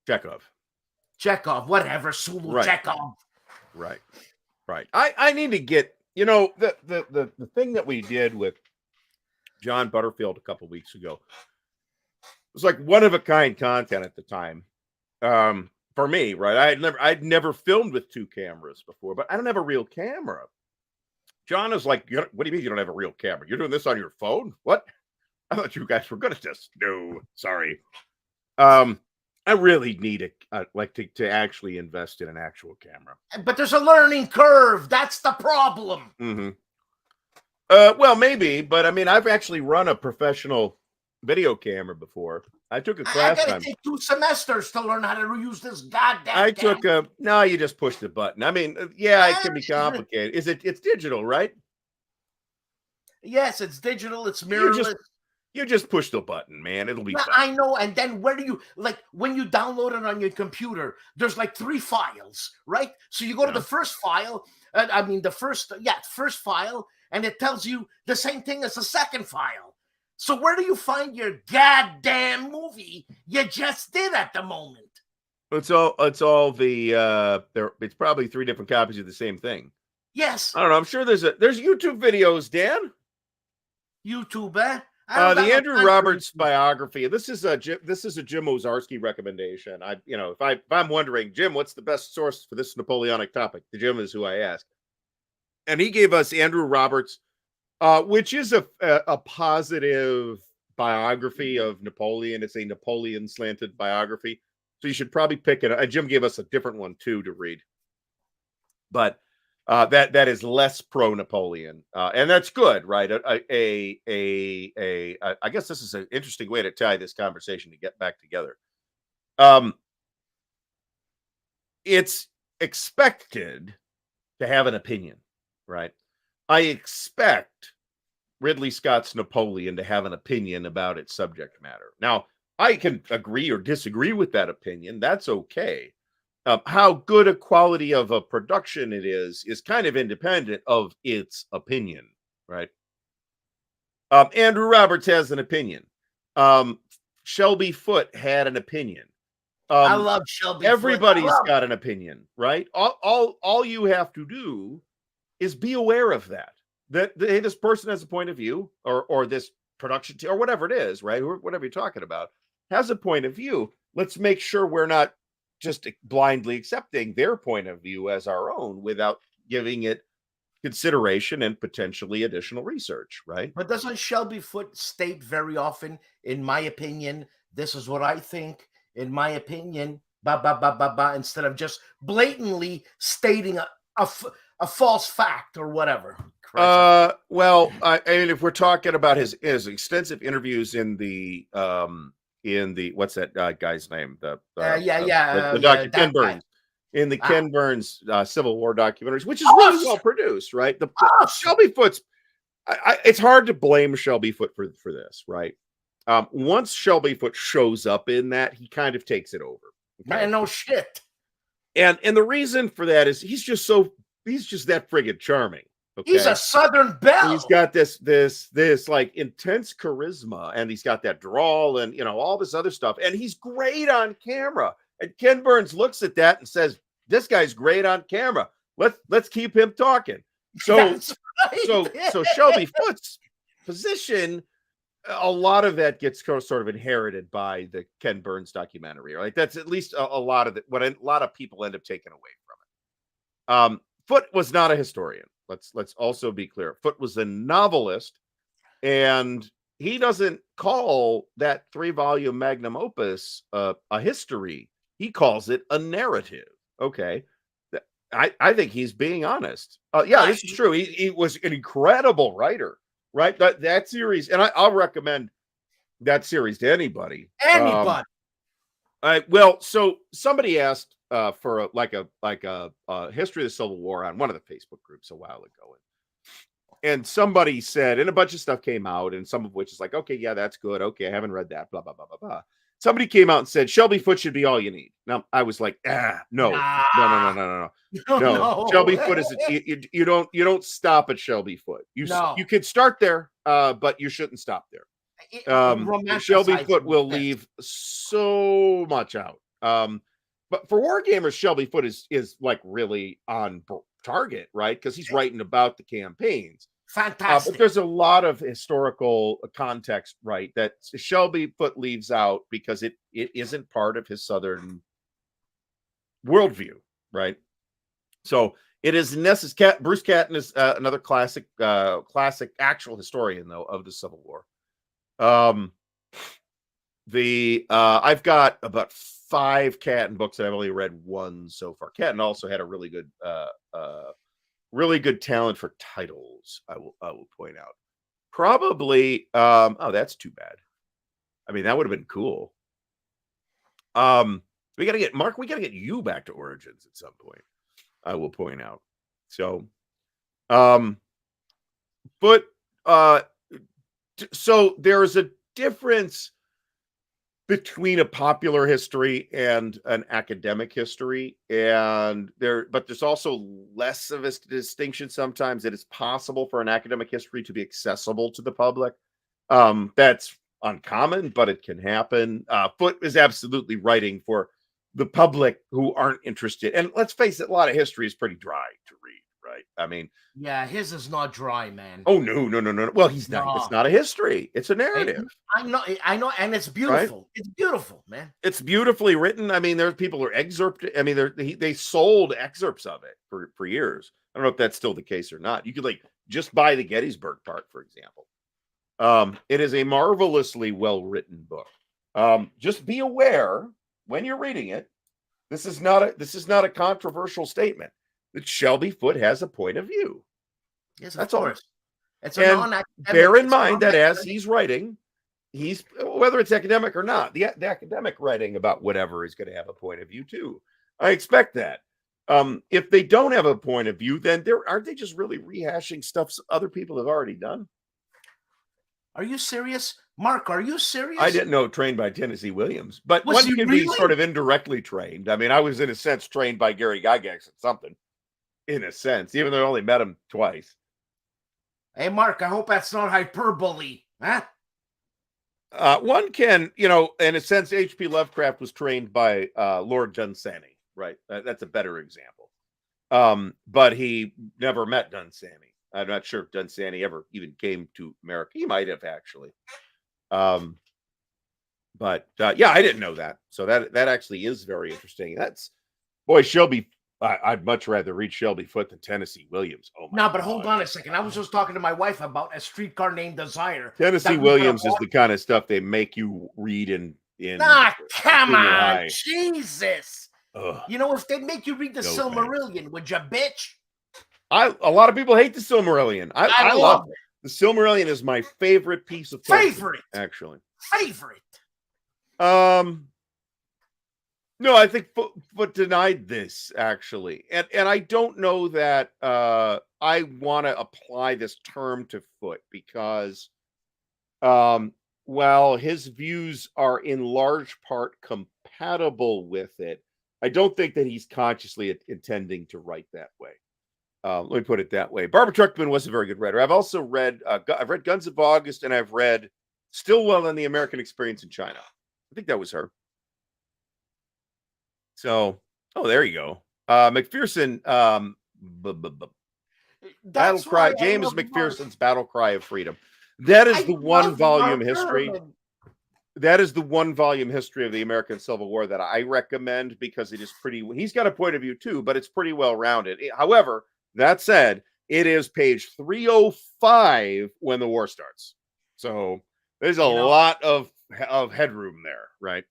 [SPEAKER 1] Chekhov,
[SPEAKER 2] whatever, Sulu, right. Chekhov.
[SPEAKER 1] Right. I need to get, the thing that we did with John Butterfield a couple weeks ago was like one of a kind content at the time. For me, right? I'd never filmed with two cameras before, but I don't have a real camera. John is like, what do you mean you don't have a real camera? You're doing this on your phone? What? I thought you guys were good at this. No, sorry. I really need to actually invest in an actual camera.
[SPEAKER 2] But there's a learning curve. That's the problem.
[SPEAKER 1] Mm-hmm. Well, maybe, but I mean, I've actually run a professional video camera before. I took a class.
[SPEAKER 2] I gotta take 2 semesters to learn how to use this goddamn.
[SPEAKER 1] No, you just push the button. I mean, yeah, it can be complicated. It's digital, right?
[SPEAKER 2] Yes, it's digital. It's mirrorless.
[SPEAKER 1] You just push the button, man. It'll be fine.
[SPEAKER 2] I know. And then where do you, like, when you download it on your computer, there's like 3 files, right? So you go to the first file. First file, and it tells you the same thing as the second file. So where do you find your goddamn movie you just did at the moment?
[SPEAKER 1] It's all the it's probably 3 different copies of the same thing.
[SPEAKER 2] Yes.
[SPEAKER 1] I don't know. I'm sure there's YouTube videos, Dan.
[SPEAKER 2] YouTube, eh?
[SPEAKER 1] The Andrew Roberts biography. This is a Jim Ozarski recommendation. If I'm wondering, Jim, what's the best source for this Napoleonic topic? The Jim is who I ask, and he gave us Andrew Roberts, which is a positive biography of Napoleon. It's a Napoleon slanted biography, so you should probably pick it. Jim gave us a different one too to read, but. That is less pro Napoleon, and that's good, right? I guess this is an interesting way to tie this conversation to get back together. It's expected to have an opinion, right? I expect Ridley Scott's Napoleon to have an opinion about its subject matter. Now, I can agree or disagree with that opinion. That's okay. How good a quality of a production it is kind of independent of its opinion, right? Andrew Roberts has an opinion. Shelby Foote had an opinion.
[SPEAKER 2] I love Shelby.
[SPEAKER 1] Everybody's got an opinion, right? All you have to do is be aware of that. That hey, this person has a point of view, or this production team, or whatever it is, right? Whatever you're talking about has a point of view. Let's make sure we're not just blindly accepting their point of view as our own without giving it consideration and potentially additional research, right?
[SPEAKER 2] But doesn't Shelby Foote state very often, in my opinion, this is what I think, in my opinion, instead of just blatantly stating a false fact or whatever?
[SPEAKER 1] Well, I mean, if we're talking about his extensive interviews in the what's that guy's name? The Dr. Ken Burns. In the Ken Burns Civil War documentaries, which is really well produced, right? The Shelby Foote's, it's hard to blame Shelby Foote for this, right? Once Shelby Foote shows up in that, he kind of takes it over.
[SPEAKER 2] Okay? Man, no shit.
[SPEAKER 1] And the reason for that is he's just that friggin' charming. Okay?
[SPEAKER 2] He's a Southern belle.
[SPEAKER 1] He's got this like intense charisma, and he's got that drawl, and all this other stuff, and he's great on camera. And Ken Burns looks at that and says, "This guy's great on camera. Let's keep him talking." So right. so Shelby Foote's position, a lot of that gets sort of inherited by the Ken Burns documentary, right? That's at least a lot of what a lot of people end up taking away from it. Foote was not a historian. Let's also be clear. Foote was a novelist, and he doesn't call that 3-volume magnum opus a history. He calls it a narrative. Okay. I think he's being honest. Yeah, this is true. He was an incredible writer, right? That series, and I'll recommend that series to anybody.
[SPEAKER 2] Anybody.
[SPEAKER 1] Well, so somebody asked for a history of the Civil War on one of the Facebook groups a while ago, and somebody said, and a bunch of stuff came out, and some of which is like, okay, yeah, that's good. Okay, I haven't read that. Blah blah blah blah blah. Somebody came out and said Shelby Foote should be all you need. Now I was like, no,
[SPEAKER 2] Nah.
[SPEAKER 1] no. Shelby Foote is you don't stop at Shelby Foote. You could start there, but you shouldn't stop there. Shelby Foote will leave so much out. But for Wargamers, Shelby Foote is like really on target, right? Because he's writing about the campaigns.
[SPEAKER 2] Fantastic.
[SPEAKER 1] But there's a lot of historical context, right, that Shelby Foote leaves out because it isn't part of his Southern worldview, right? So it is necessary. Bruce Catton is another classic actual historian, though, of the Civil War. I've got about 5 Catton books, and I've only read one so far. Catton also had a really good talent for titles. I will point out. Probably. Oh, that's too bad. I mean, that would have been cool. We got to get Mark. We got to get you back to Origins at some point. I will point out. So, but so there is a difference between a popular history and an academic history, but there's also less of a distinction sometimes that it's possible for an academic history to be accessible to the public. That's uncommon, but it can happen. Foote is absolutely writing for the public who aren't interested. And let's face it, a lot of history is pretty dry to read, right? I mean,
[SPEAKER 2] yeah, his is not dry, man.
[SPEAKER 1] Oh no. Well, he's not. It's not a history. It's a narrative.
[SPEAKER 2] I know, and it's beautiful. Right? It's beautiful, man.
[SPEAKER 1] It's beautifully written. I mean, there's people who are I mean, they sold excerpts of it for years. I don't know if that's still the case or not. You could just buy the Gettysburg part, for example. It is a marvelously well-written book. Just be aware when you're reading it. This is not a controversial statement. That Shelby Foote has a point of view.
[SPEAKER 2] Yes,
[SPEAKER 1] that's all.
[SPEAKER 2] It's
[SPEAKER 1] bear in mind that as he's writing, whether it's academic or not, the academic writing about whatever is going to have a point of view too. I expect that. If they don't have a point of view, then aren't they just really rehashing stuff other people have already done?
[SPEAKER 2] Are you serious? Mark, are you serious?
[SPEAKER 1] I didn't know trained by Tennessee Williams, but one can be sort of indirectly trained. I mean, I was in a sense trained by Gary Gygax at something, in a sense, even though I only met him twice.
[SPEAKER 2] Hey, Mark, I hope that's not hyperbole, huh?
[SPEAKER 1] One can, in a sense, H.P. Lovecraft was trained by Lord Dunsany, right? That's a better example. But he never met Dunsany. I'm not sure if Dunsany ever even came to America. He might have, actually. But yeah, I didn't know that. So that actually is very interesting. Shelby. I'd much rather read Shelby Foote than Tennessee Williams. Oh my
[SPEAKER 2] No, but hold on a second. I was just talking to my wife about A Streetcar Named Desire.
[SPEAKER 1] Tennessee Williams is the kind of stuff they make you read in
[SPEAKER 2] come on, Jesus.
[SPEAKER 1] Ugh.
[SPEAKER 2] If they make you read the Silmarillion, would you, bitch?
[SPEAKER 1] A lot of people hate the Silmarillion. I love it. The Silmarillion is my favorite piece of
[SPEAKER 2] favorite,
[SPEAKER 1] actually.
[SPEAKER 2] Favorite.
[SPEAKER 1] No, I think Foote denied this, actually. And I don't know that I want to apply this term to Foote because while his views are in large part compatible with it, I don't think that he's consciously intending to write that way. Let me put it that way. Barbara Truckman was a very good writer. I've also read, I've read Guns of August, and I've read Stillwell and the American Experience in China. I think that was her. So, there you go. McPherson, Battle Cry, James McPherson's Battle Cry of Freedom. That is the one volume history. That is the one volume history of the American Civil War that I recommend because it is he's got a point of view too, but it's pretty well rounded. However, that said, it is page 305 when the war starts. So there's a lot of headroom there, right?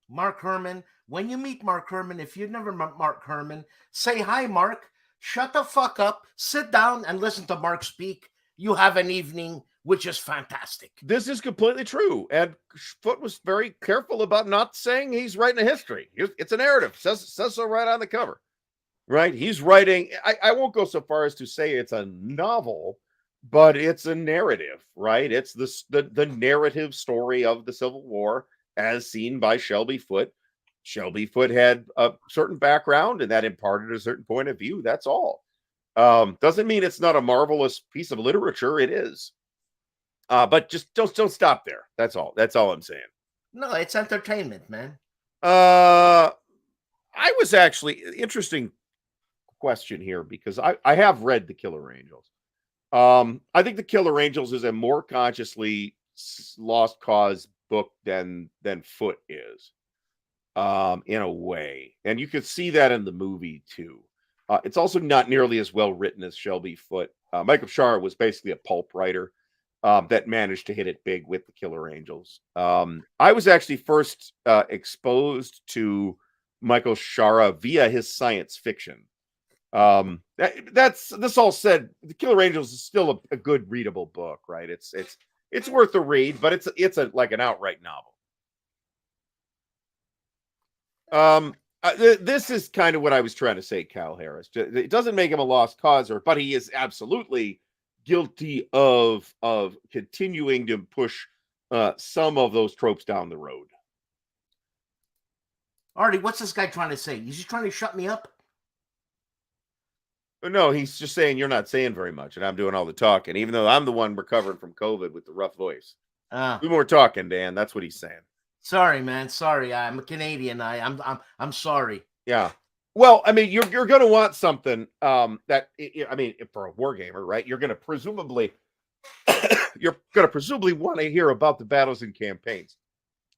[SPEAKER 2] Mark Herman. When you meet Mark Herman, if you've never met Mark Herman, say, hi, Mark. Shut the fuck up. Sit down and listen to Mark speak. You have an evening which is fantastic.
[SPEAKER 1] This is completely true. And Foote was very careful about not saying he's writing a history. It's a narrative. Says so right on the cover. Right? He's writing, I won't go so far as to say it's a novel, but it's a narrative, right? It's the narrative story of the Civil War as seen by Shelby Foote. Shelby Foote had a certain background, and that imparted a certain point of view. That's all. Doesn't mean it's not a marvelous piece of literature. It is. But just don't stop there. That's all. That's all I'm saying.
[SPEAKER 2] No, it's entertainment, man.
[SPEAKER 1] I was actually interesting question here because I have read The Killer Angels. I think The Killer Angels is a more consciously lost cause book than Foote is, in a way, and you could see that in the movie too. It's also not nearly as well written as Shelby Foote. Michael Shara was basically a pulp writer that managed to hit it big with The Killer Angels. I was actually first exposed to Michael Shara via his science fiction. This all said, The Killer Angels is still a good readable book, right? It's worth a read, but it's like an outright novel. This is kind of what I was trying to say, Cal Harris. It doesn't make him a lost cause, but he is absolutely guilty of continuing to push some of those tropes down the road.
[SPEAKER 2] Ardy, what's this guy trying to say? Is he trying to shut me up?
[SPEAKER 1] No, he's just saying you're not saying very much, and I'm doing all the talking, even though I'm the one recovering from COVID with the rough voice. Do more talking, Dan. That's what he's saying.
[SPEAKER 2] Sorry, man. Sorry, I'm a Canadian. I'm sorry.
[SPEAKER 1] Yeah. Well, I mean, you're going to want something that, I mean, for a wargamer, right? You're going to presumably want to hear about the battles and campaigns.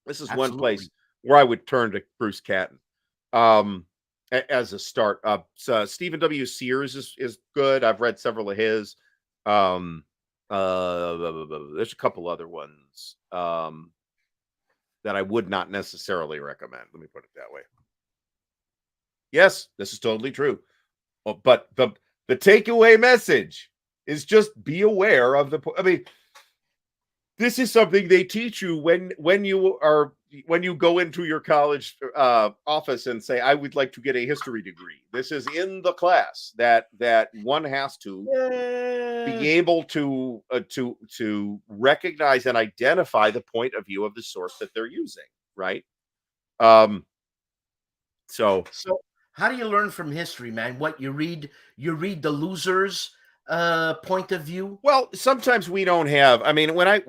[SPEAKER 1] This is one place where I would turn to Bruce Catton as a start. So Stephen W. Sears is good. I've read several of his. There's a couple other ones that I would not necessarily recommend. Let me put it that way. Yes, this is totally true. But the takeaway message is just be aware of I mean, this is something they teach you when you go into your college office and say, I would like to get a history degree. This is in the class that one has to be able to recognize and identify the point of view of the source that they're using, right? So
[SPEAKER 2] how do you learn from history, man? What you read the losers point of view? Well,
[SPEAKER 1] sometimes we don't have. I mean, when I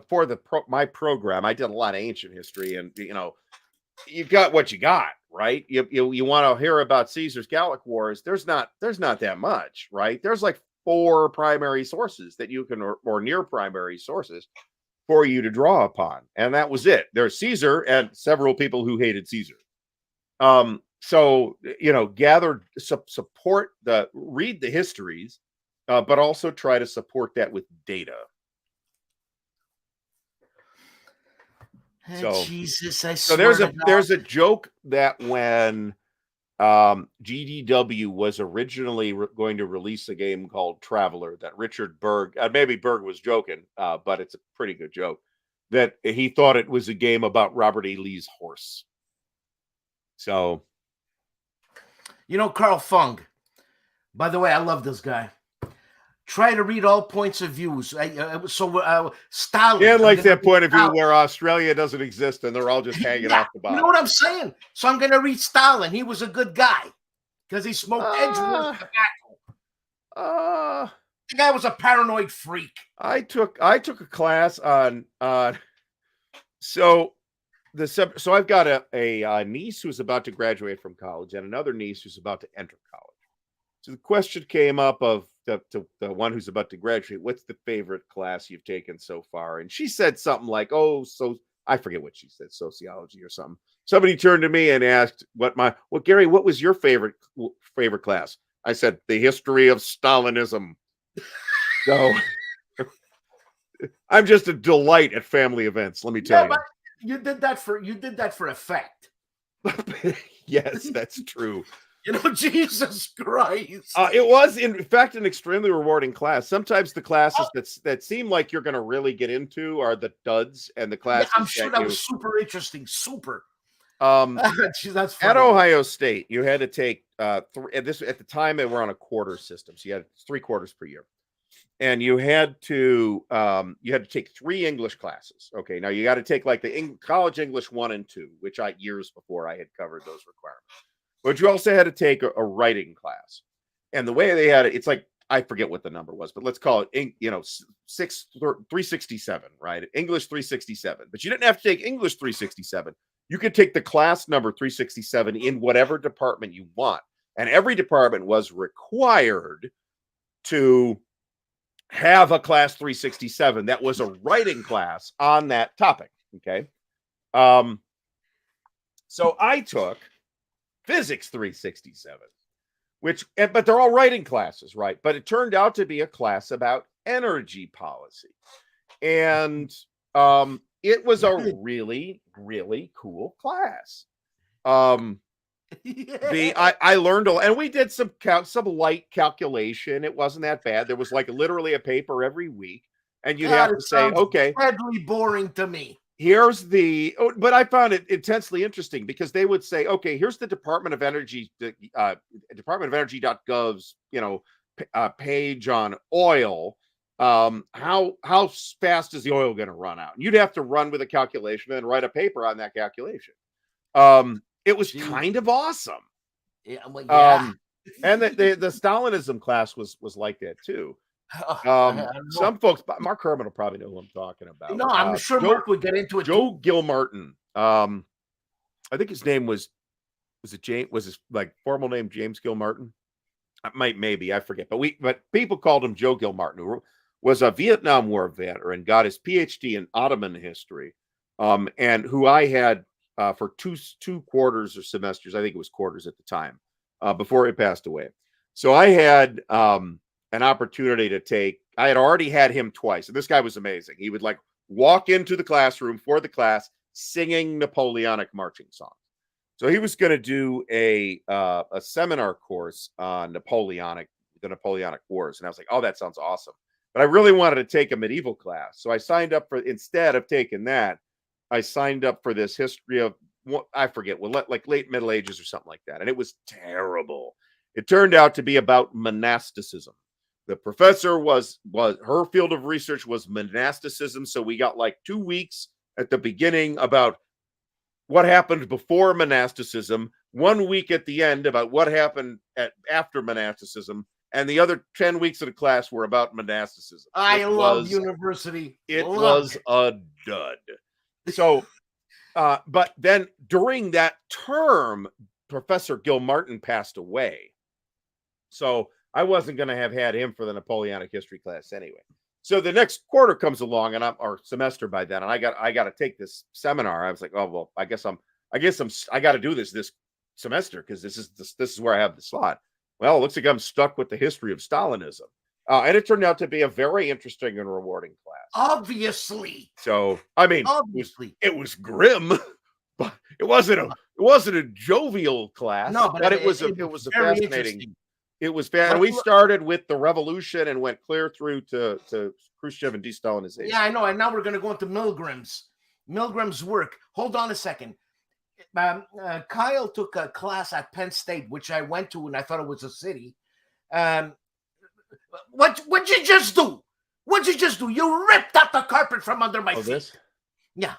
[SPEAKER 1] for my program, I did a lot of ancient history, and you got what you got, right? You want to hear about Caesar's Gallic Wars? There's not that much, right? There's like 4 primary sources that you can, or near primary sources for you to draw upon, and that was it. There's Caesar and several people who hated Caesar. So read the histories. But also try to support that with data.
[SPEAKER 2] Jesus,
[SPEAKER 1] there's a joke that when GDW was originally going to release a game called Traveler, that Richard Berg, maybe Berg was joking, but it's a pretty good joke, that he thought it was a game about Robert E. Lee's horse. So,
[SPEAKER 2] Carl Fung. By the way, I love this guy. Try to read all points of views. Stalin.
[SPEAKER 1] Yeah, like that point of view where Australia doesn't exist and they're all just hanging off the bottom.
[SPEAKER 2] You know what I'm saying? So I'm going to read Stalin. He was a good guy because he smoked Edgeworth tobacco. The guy was a paranoid freak.
[SPEAKER 1] I took a class on so I've got a niece who's about to graduate from college and another niece who's about to enter college. So the question came up of the one who's about to graduate, what's the favorite class you've taken so far? And she said something like, I forget what she said, sociology or something. Somebody turned to me and asked Gary, what was your favorite class? I said, the history of Stalinism. So I'm just a delight at family events, let me tell you.
[SPEAKER 2] But you did that for effect.
[SPEAKER 1] Yes, that's true.
[SPEAKER 2] Jesus Christ.
[SPEAKER 1] It was, in fact, an extremely rewarding class. Sometimes the classes that seem like you're going to really get into are the duds, and the
[SPEAKER 2] Yeah, I'm
[SPEAKER 1] classes
[SPEAKER 2] sure that was super interesting. Super. Jeez, that's
[SPEAKER 1] at
[SPEAKER 2] funny.
[SPEAKER 1] Ohio State, you had to take this at the time they were on a quarter system, so you had 3 quarters per year, and you had to take 3 English classes. Okay, now you got to take like the college English 1 and 2, which years before I had covered those requirements. But you also had to take a writing class. And the way they had it, it's like, I forget what the number was, but let's call it, 367, right? English 367. But you didn't have to take English 367. You could take the class number 367 in whatever department you want. And every department was required to have a class 367 that was a writing class on that topic. Okay. So I took Physics 367, but they're all writing classes, right? But it turned out to be a class about energy policy. And it was a really, really cool class. I learned and we did some light calculation. It wasn't that bad. There was like literally a paper every week, and you'd have to say, okay,
[SPEAKER 2] incredibly boring to me.
[SPEAKER 1] Here's but I found it intensely interesting because they would say, okay, here's the Department of Energy, Department of Energy.gov's, page on oil. How fast is the oil going to run out? And you'd have to run with a calculation and write a paper on that calculation. It was kind of awesome.
[SPEAKER 2] Yeah, well, yeah.
[SPEAKER 1] And the Stalinism class was like that too. Some folks, Mark Herman will probably know who I'm talking about.
[SPEAKER 2] No, I'm sure Mark would get into it.
[SPEAKER 1] Joe Gilmartin. I think his name was it James? Was his formal name James Gilmartin? Maybe I forget, but people called him Joe Gilmartin, who was a Vietnam War veteran, got his PhD in Ottoman history, and who I had for two quarters or semesters. I think it was quarters at the time, before he passed away. So I had an opportunity to take. I had already had him twice, and this guy was amazing. He would walk into the classroom for the class singing Napoleonic marching songs. So he was going to do a seminar course on the Napoleonic Wars, and I was like, "Oh, that sounds awesome!" But I really wanted to take a medieval class, so I signed up for. Instead of taking that, I signed up for this history of I forget, late Middle Ages or something like that, and it was terrible. It turned out to be about monasticism. The professor was her field of research was monasticism. So we got 2 weeks at the beginning about what happened before monasticism, 1 week at the end about what happened after monasticism, and the other 10 weeks of the class were about monasticism.
[SPEAKER 2] I love university.
[SPEAKER 1] It was a dud. So, but then during that term, Professor Gilmartin passed away. So I wasn't going to have had him for the Napoleonic history class anyway. So the next quarter comes along, and our semester by then, and I got to take this seminar. I was like, oh well, I got to do this semester because this is where I have the slot. Well, it looks like I'm stuck with the history of Stalinism, and it turned out to be a very interesting and rewarding class.
[SPEAKER 2] Obviously.
[SPEAKER 1] So I mean,
[SPEAKER 2] obviously,
[SPEAKER 1] it was grim, but it wasn't a jovial class.
[SPEAKER 2] No,
[SPEAKER 1] but it was a fascinating. It was bad. We started with the revolution and went clear through to Khrushchev and de-Stalinization.
[SPEAKER 2] Yeah, I know. And now we're going to go into Milgram's work. Hold on a second. Kyle took a class at Penn State, which I went to, and I thought it was a city. What'd you just do? What'd you just do? You ripped out the carpet from under my feet.
[SPEAKER 1] This?
[SPEAKER 2] Yeah.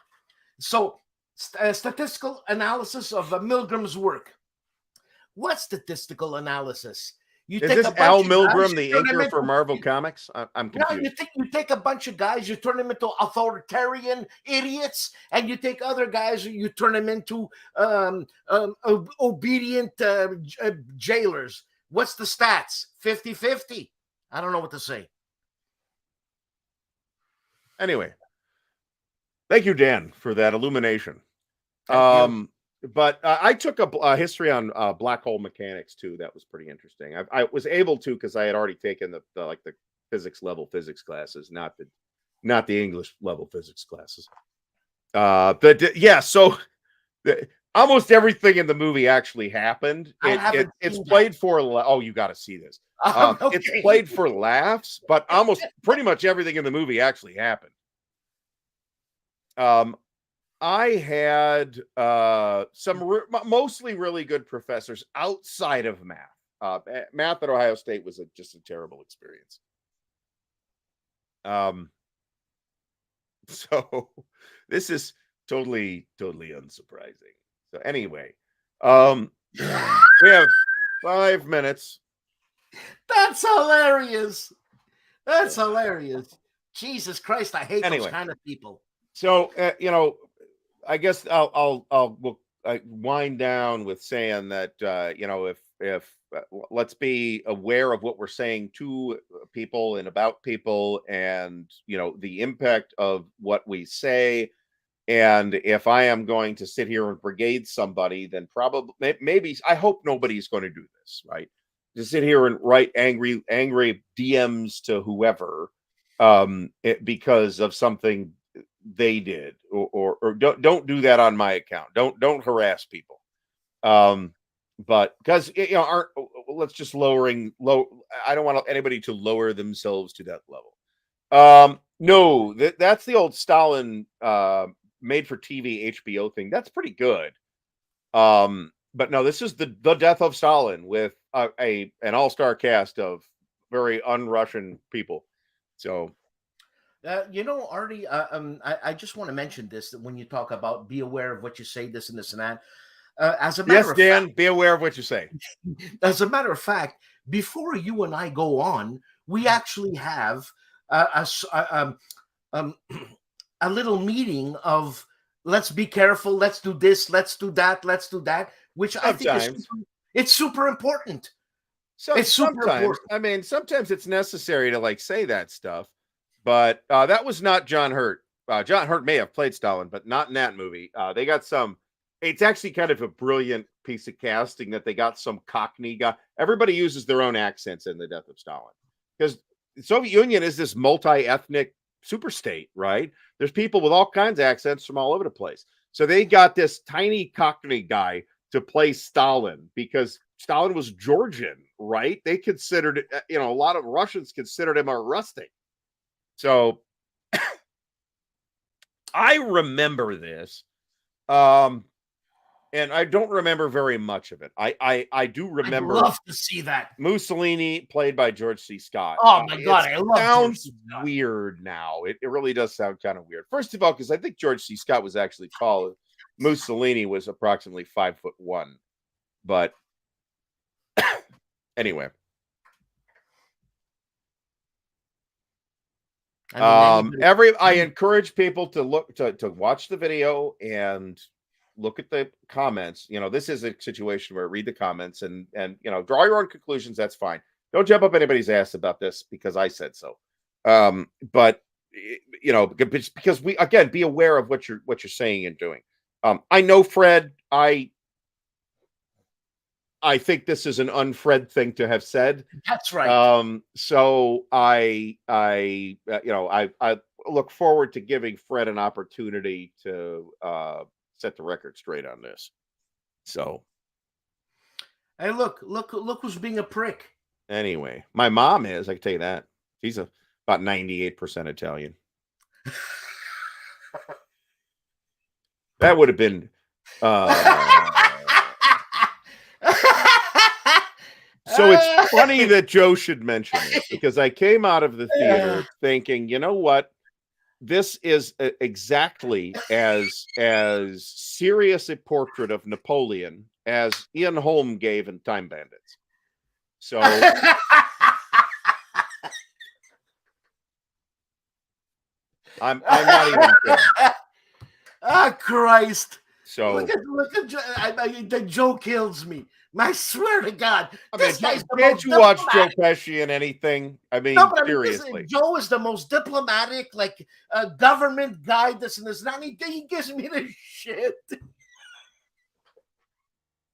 [SPEAKER 2] So, statistical analysis of Milgram's work. What statistical analysis?
[SPEAKER 1] Is this Al Milgram, the inker for Marvel Comics? I'm confused.
[SPEAKER 2] No, you take a bunch of guys, you turn them into authoritarian idiots, and you take other guys, you turn them into obedient jailers. What's the stats? 50-50. I don't know what to say.
[SPEAKER 1] Anyway, thank you, Dan, for that illumination. But I took a history on black hole mechanics too. That was pretty interesting. I was able to because I had already taken the physics level physics classes, not the English level physics classes. But yeah, so almost everything in the movie actually happened. It's played for. Oh, you got to see this.
[SPEAKER 2] Okay.
[SPEAKER 1] It's played for laughs, but almost pretty much everything in the movie actually happened. I had mostly really good professors outside of math. Math at Ohio State was just a terrible experience. So this is totally unsurprising. So anyway, we have 5 minutes.
[SPEAKER 2] That's hilarious. That's hilarious. Jesus Christ, I hate those kind of people.
[SPEAKER 1] So I guess we'll wind down with saying that if let's be aware of what we're saying to people and about people, and the impact of what we say. And if I am going to sit here and brigade somebody, then probably maybe I hope nobody's going to do this, right? To sit here and write angry DMs to whoever because of something they did, or don't do that on my account. Don't harass people. But because let's just I don't want anybody to lower themselves to that level. No, that's the old Stalin made for TV HBO thing. That's pretty good. But no, this is the death of Stalin with an all-star cast of very un-Russian people. So
[SPEAKER 2] Ardy, I just want to mention this, that when you talk about be aware of what you say, this and this and that. As a matter of
[SPEAKER 1] Dan,
[SPEAKER 2] fact,
[SPEAKER 1] be aware of what you say.
[SPEAKER 2] As a matter of fact, before you and I go on, we actually have a little meeting of let's be careful, let's do this, let's do that, which sometimes. I think it's super important.
[SPEAKER 1] So it's super important. I mean, sometimes it's necessary to say that stuff, but that was not John Hurt. John Hurt may have played Stalin, but not in that movie. They got some. It's actually kind of a brilliant piece of casting that they got some Cockney guy. Everybody uses their own accents in The Death of Stalin because the Soviet Union is this multi-ethnic super state, right? There's people with all kinds of accents from all over the place. So they got this tiny Cockney guy to play Stalin because Stalin was Georgian, right? They considered it, a lot of Russians considered him a rustic. So I remember this. And I don't remember very much of it. I do remember.
[SPEAKER 2] I'd love to see that.
[SPEAKER 1] Mussolini, played by George C. Scott.
[SPEAKER 2] Oh my God, I love.
[SPEAKER 1] Sounds weird now. It really does sound kind of weird. First of all, because I think George C. Scott was actually tall. Mussolini was approximately 5'1". But anyway. I encourage people to look to watch the video and look at the comments. This is a situation where read the comments and draw your own conclusions. That's fine. Don't jump up anybody's ass about this because I said so. But because we, again, be aware of what you're saying and doing. I know Fred. I think this is an unFred thing to have said.
[SPEAKER 2] That's right.
[SPEAKER 1] So I look forward to giving Fred an opportunity to set the record straight on this. So,
[SPEAKER 2] hey, look who's being a prick.
[SPEAKER 1] Anyway, my mom is. I can tell you that. She's about 98% Italian. That would have been. So it's funny that Joe should mention it because I came out of the theater thinking, you know what? This is exactly as serious a portrait of Napoleon as Ian Holm gave in Time Bandits. So I'm not even kidding.
[SPEAKER 2] Ah, Christ.
[SPEAKER 1] So
[SPEAKER 2] look at Joe kills me. I swear to God.
[SPEAKER 1] Can't you watch Joe Pesci in anything? I mean, seriously.
[SPEAKER 2] Joe is the most diplomatic, government guy, this and this. And he gives me this shit.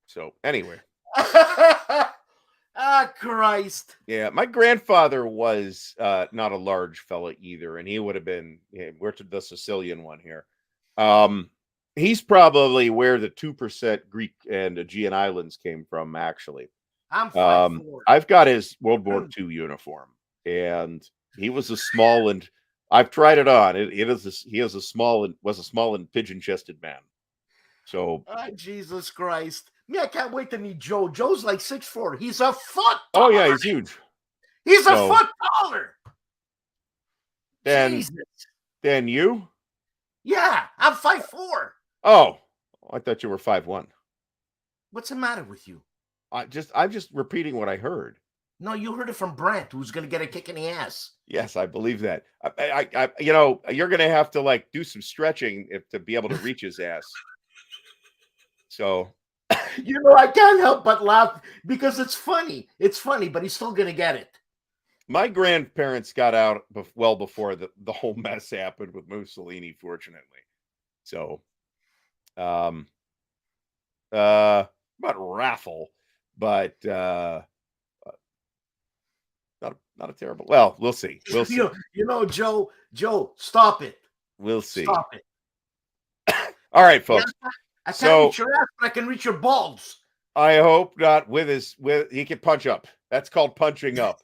[SPEAKER 1] So, anyway.
[SPEAKER 2] Ah, Christ.
[SPEAKER 1] Yeah, my grandfather was not a large fella either, and he would have been, we're to the Sicilian one here. He's probably where the 2% Greek and Aegean Islands came from, actually.
[SPEAKER 2] I'm 5'4".
[SPEAKER 1] I've got his World War II uniform, and he was a small and I've tried it on. He was a small and pigeon-chested man. So,
[SPEAKER 2] Jesus Christ. Me, I can't wait to meet Joe. Joe's like 6'4". He's a foot taller.
[SPEAKER 1] Oh, yeah, he's huge.
[SPEAKER 2] He's a foot taller.
[SPEAKER 1] Then you?
[SPEAKER 2] Yeah, I'm 5'4".
[SPEAKER 1] Oh, I thought you were 5'1".
[SPEAKER 2] What's the matter with you?
[SPEAKER 1] I'm just repeating what I heard.
[SPEAKER 2] No, you heard it from Brent, who's going to get a kick in the ass.
[SPEAKER 1] Yes, I believe that. You're going to have to like do some stretching to be able to reach his ass. So,
[SPEAKER 2] I can't help but laugh because it's funny. It's funny, but he's still going to get it.
[SPEAKER 1] My grandparents got out well before the whole mess happened with Mussolini, fortunately. So, not raffle, but not a terrible. Well, we'll see. We'll see.
[SPEAKER 2] Joe, stop it.
[SPEAKER 1] We'll see.
[SPEAKER 2] Stop it.
[SPEAKER 1] All right, folks.
[SPEAKER 2] I can't reach your ass, but I can reach your balls.
[SPEAKER 1] I hope not. He can punch up. That's called punching up.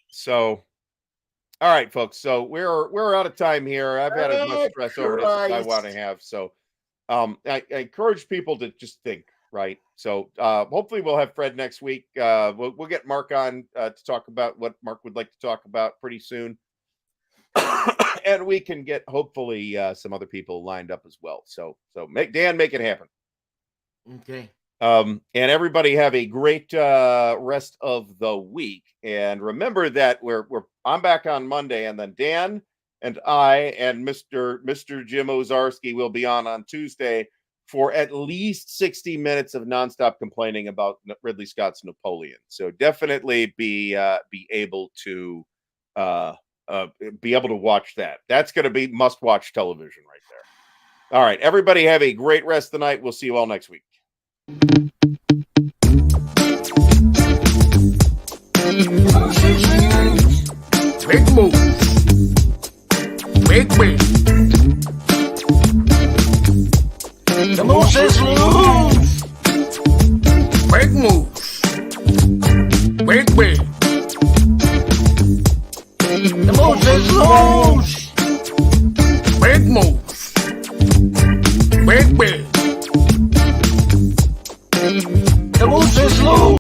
[SPEAKER 1] So, all right, folks. So we're out of time here. I've had as much stress over this as I want to have. So, I encourage people to just think. Right. So hopefully we'll have Fred next week. We'll get Mark on to talk about what Mark would like to talk about pretty soon. And we can get hopefully some other people lined up as well. So make it happen.
[SPEAKER 2] Okay.
[SPEAKER 1] And everybody have a great rest of the week. And remember that I'm back on Monday, and then Dan and I and Mr. Jim Ozarski will be on Tuesday for at least 60 minutes of nonstop complaining about Ridley Scott's Napoleon. So definitely be able to watch that. That's going to be must-watch television right there. All right, everybody have a great rest of the night. We'll see you all next week.
[SPEAKER 2] Big move. Big. The moose is loose. Big moose. Big. The moose is loose. Big moose. Big.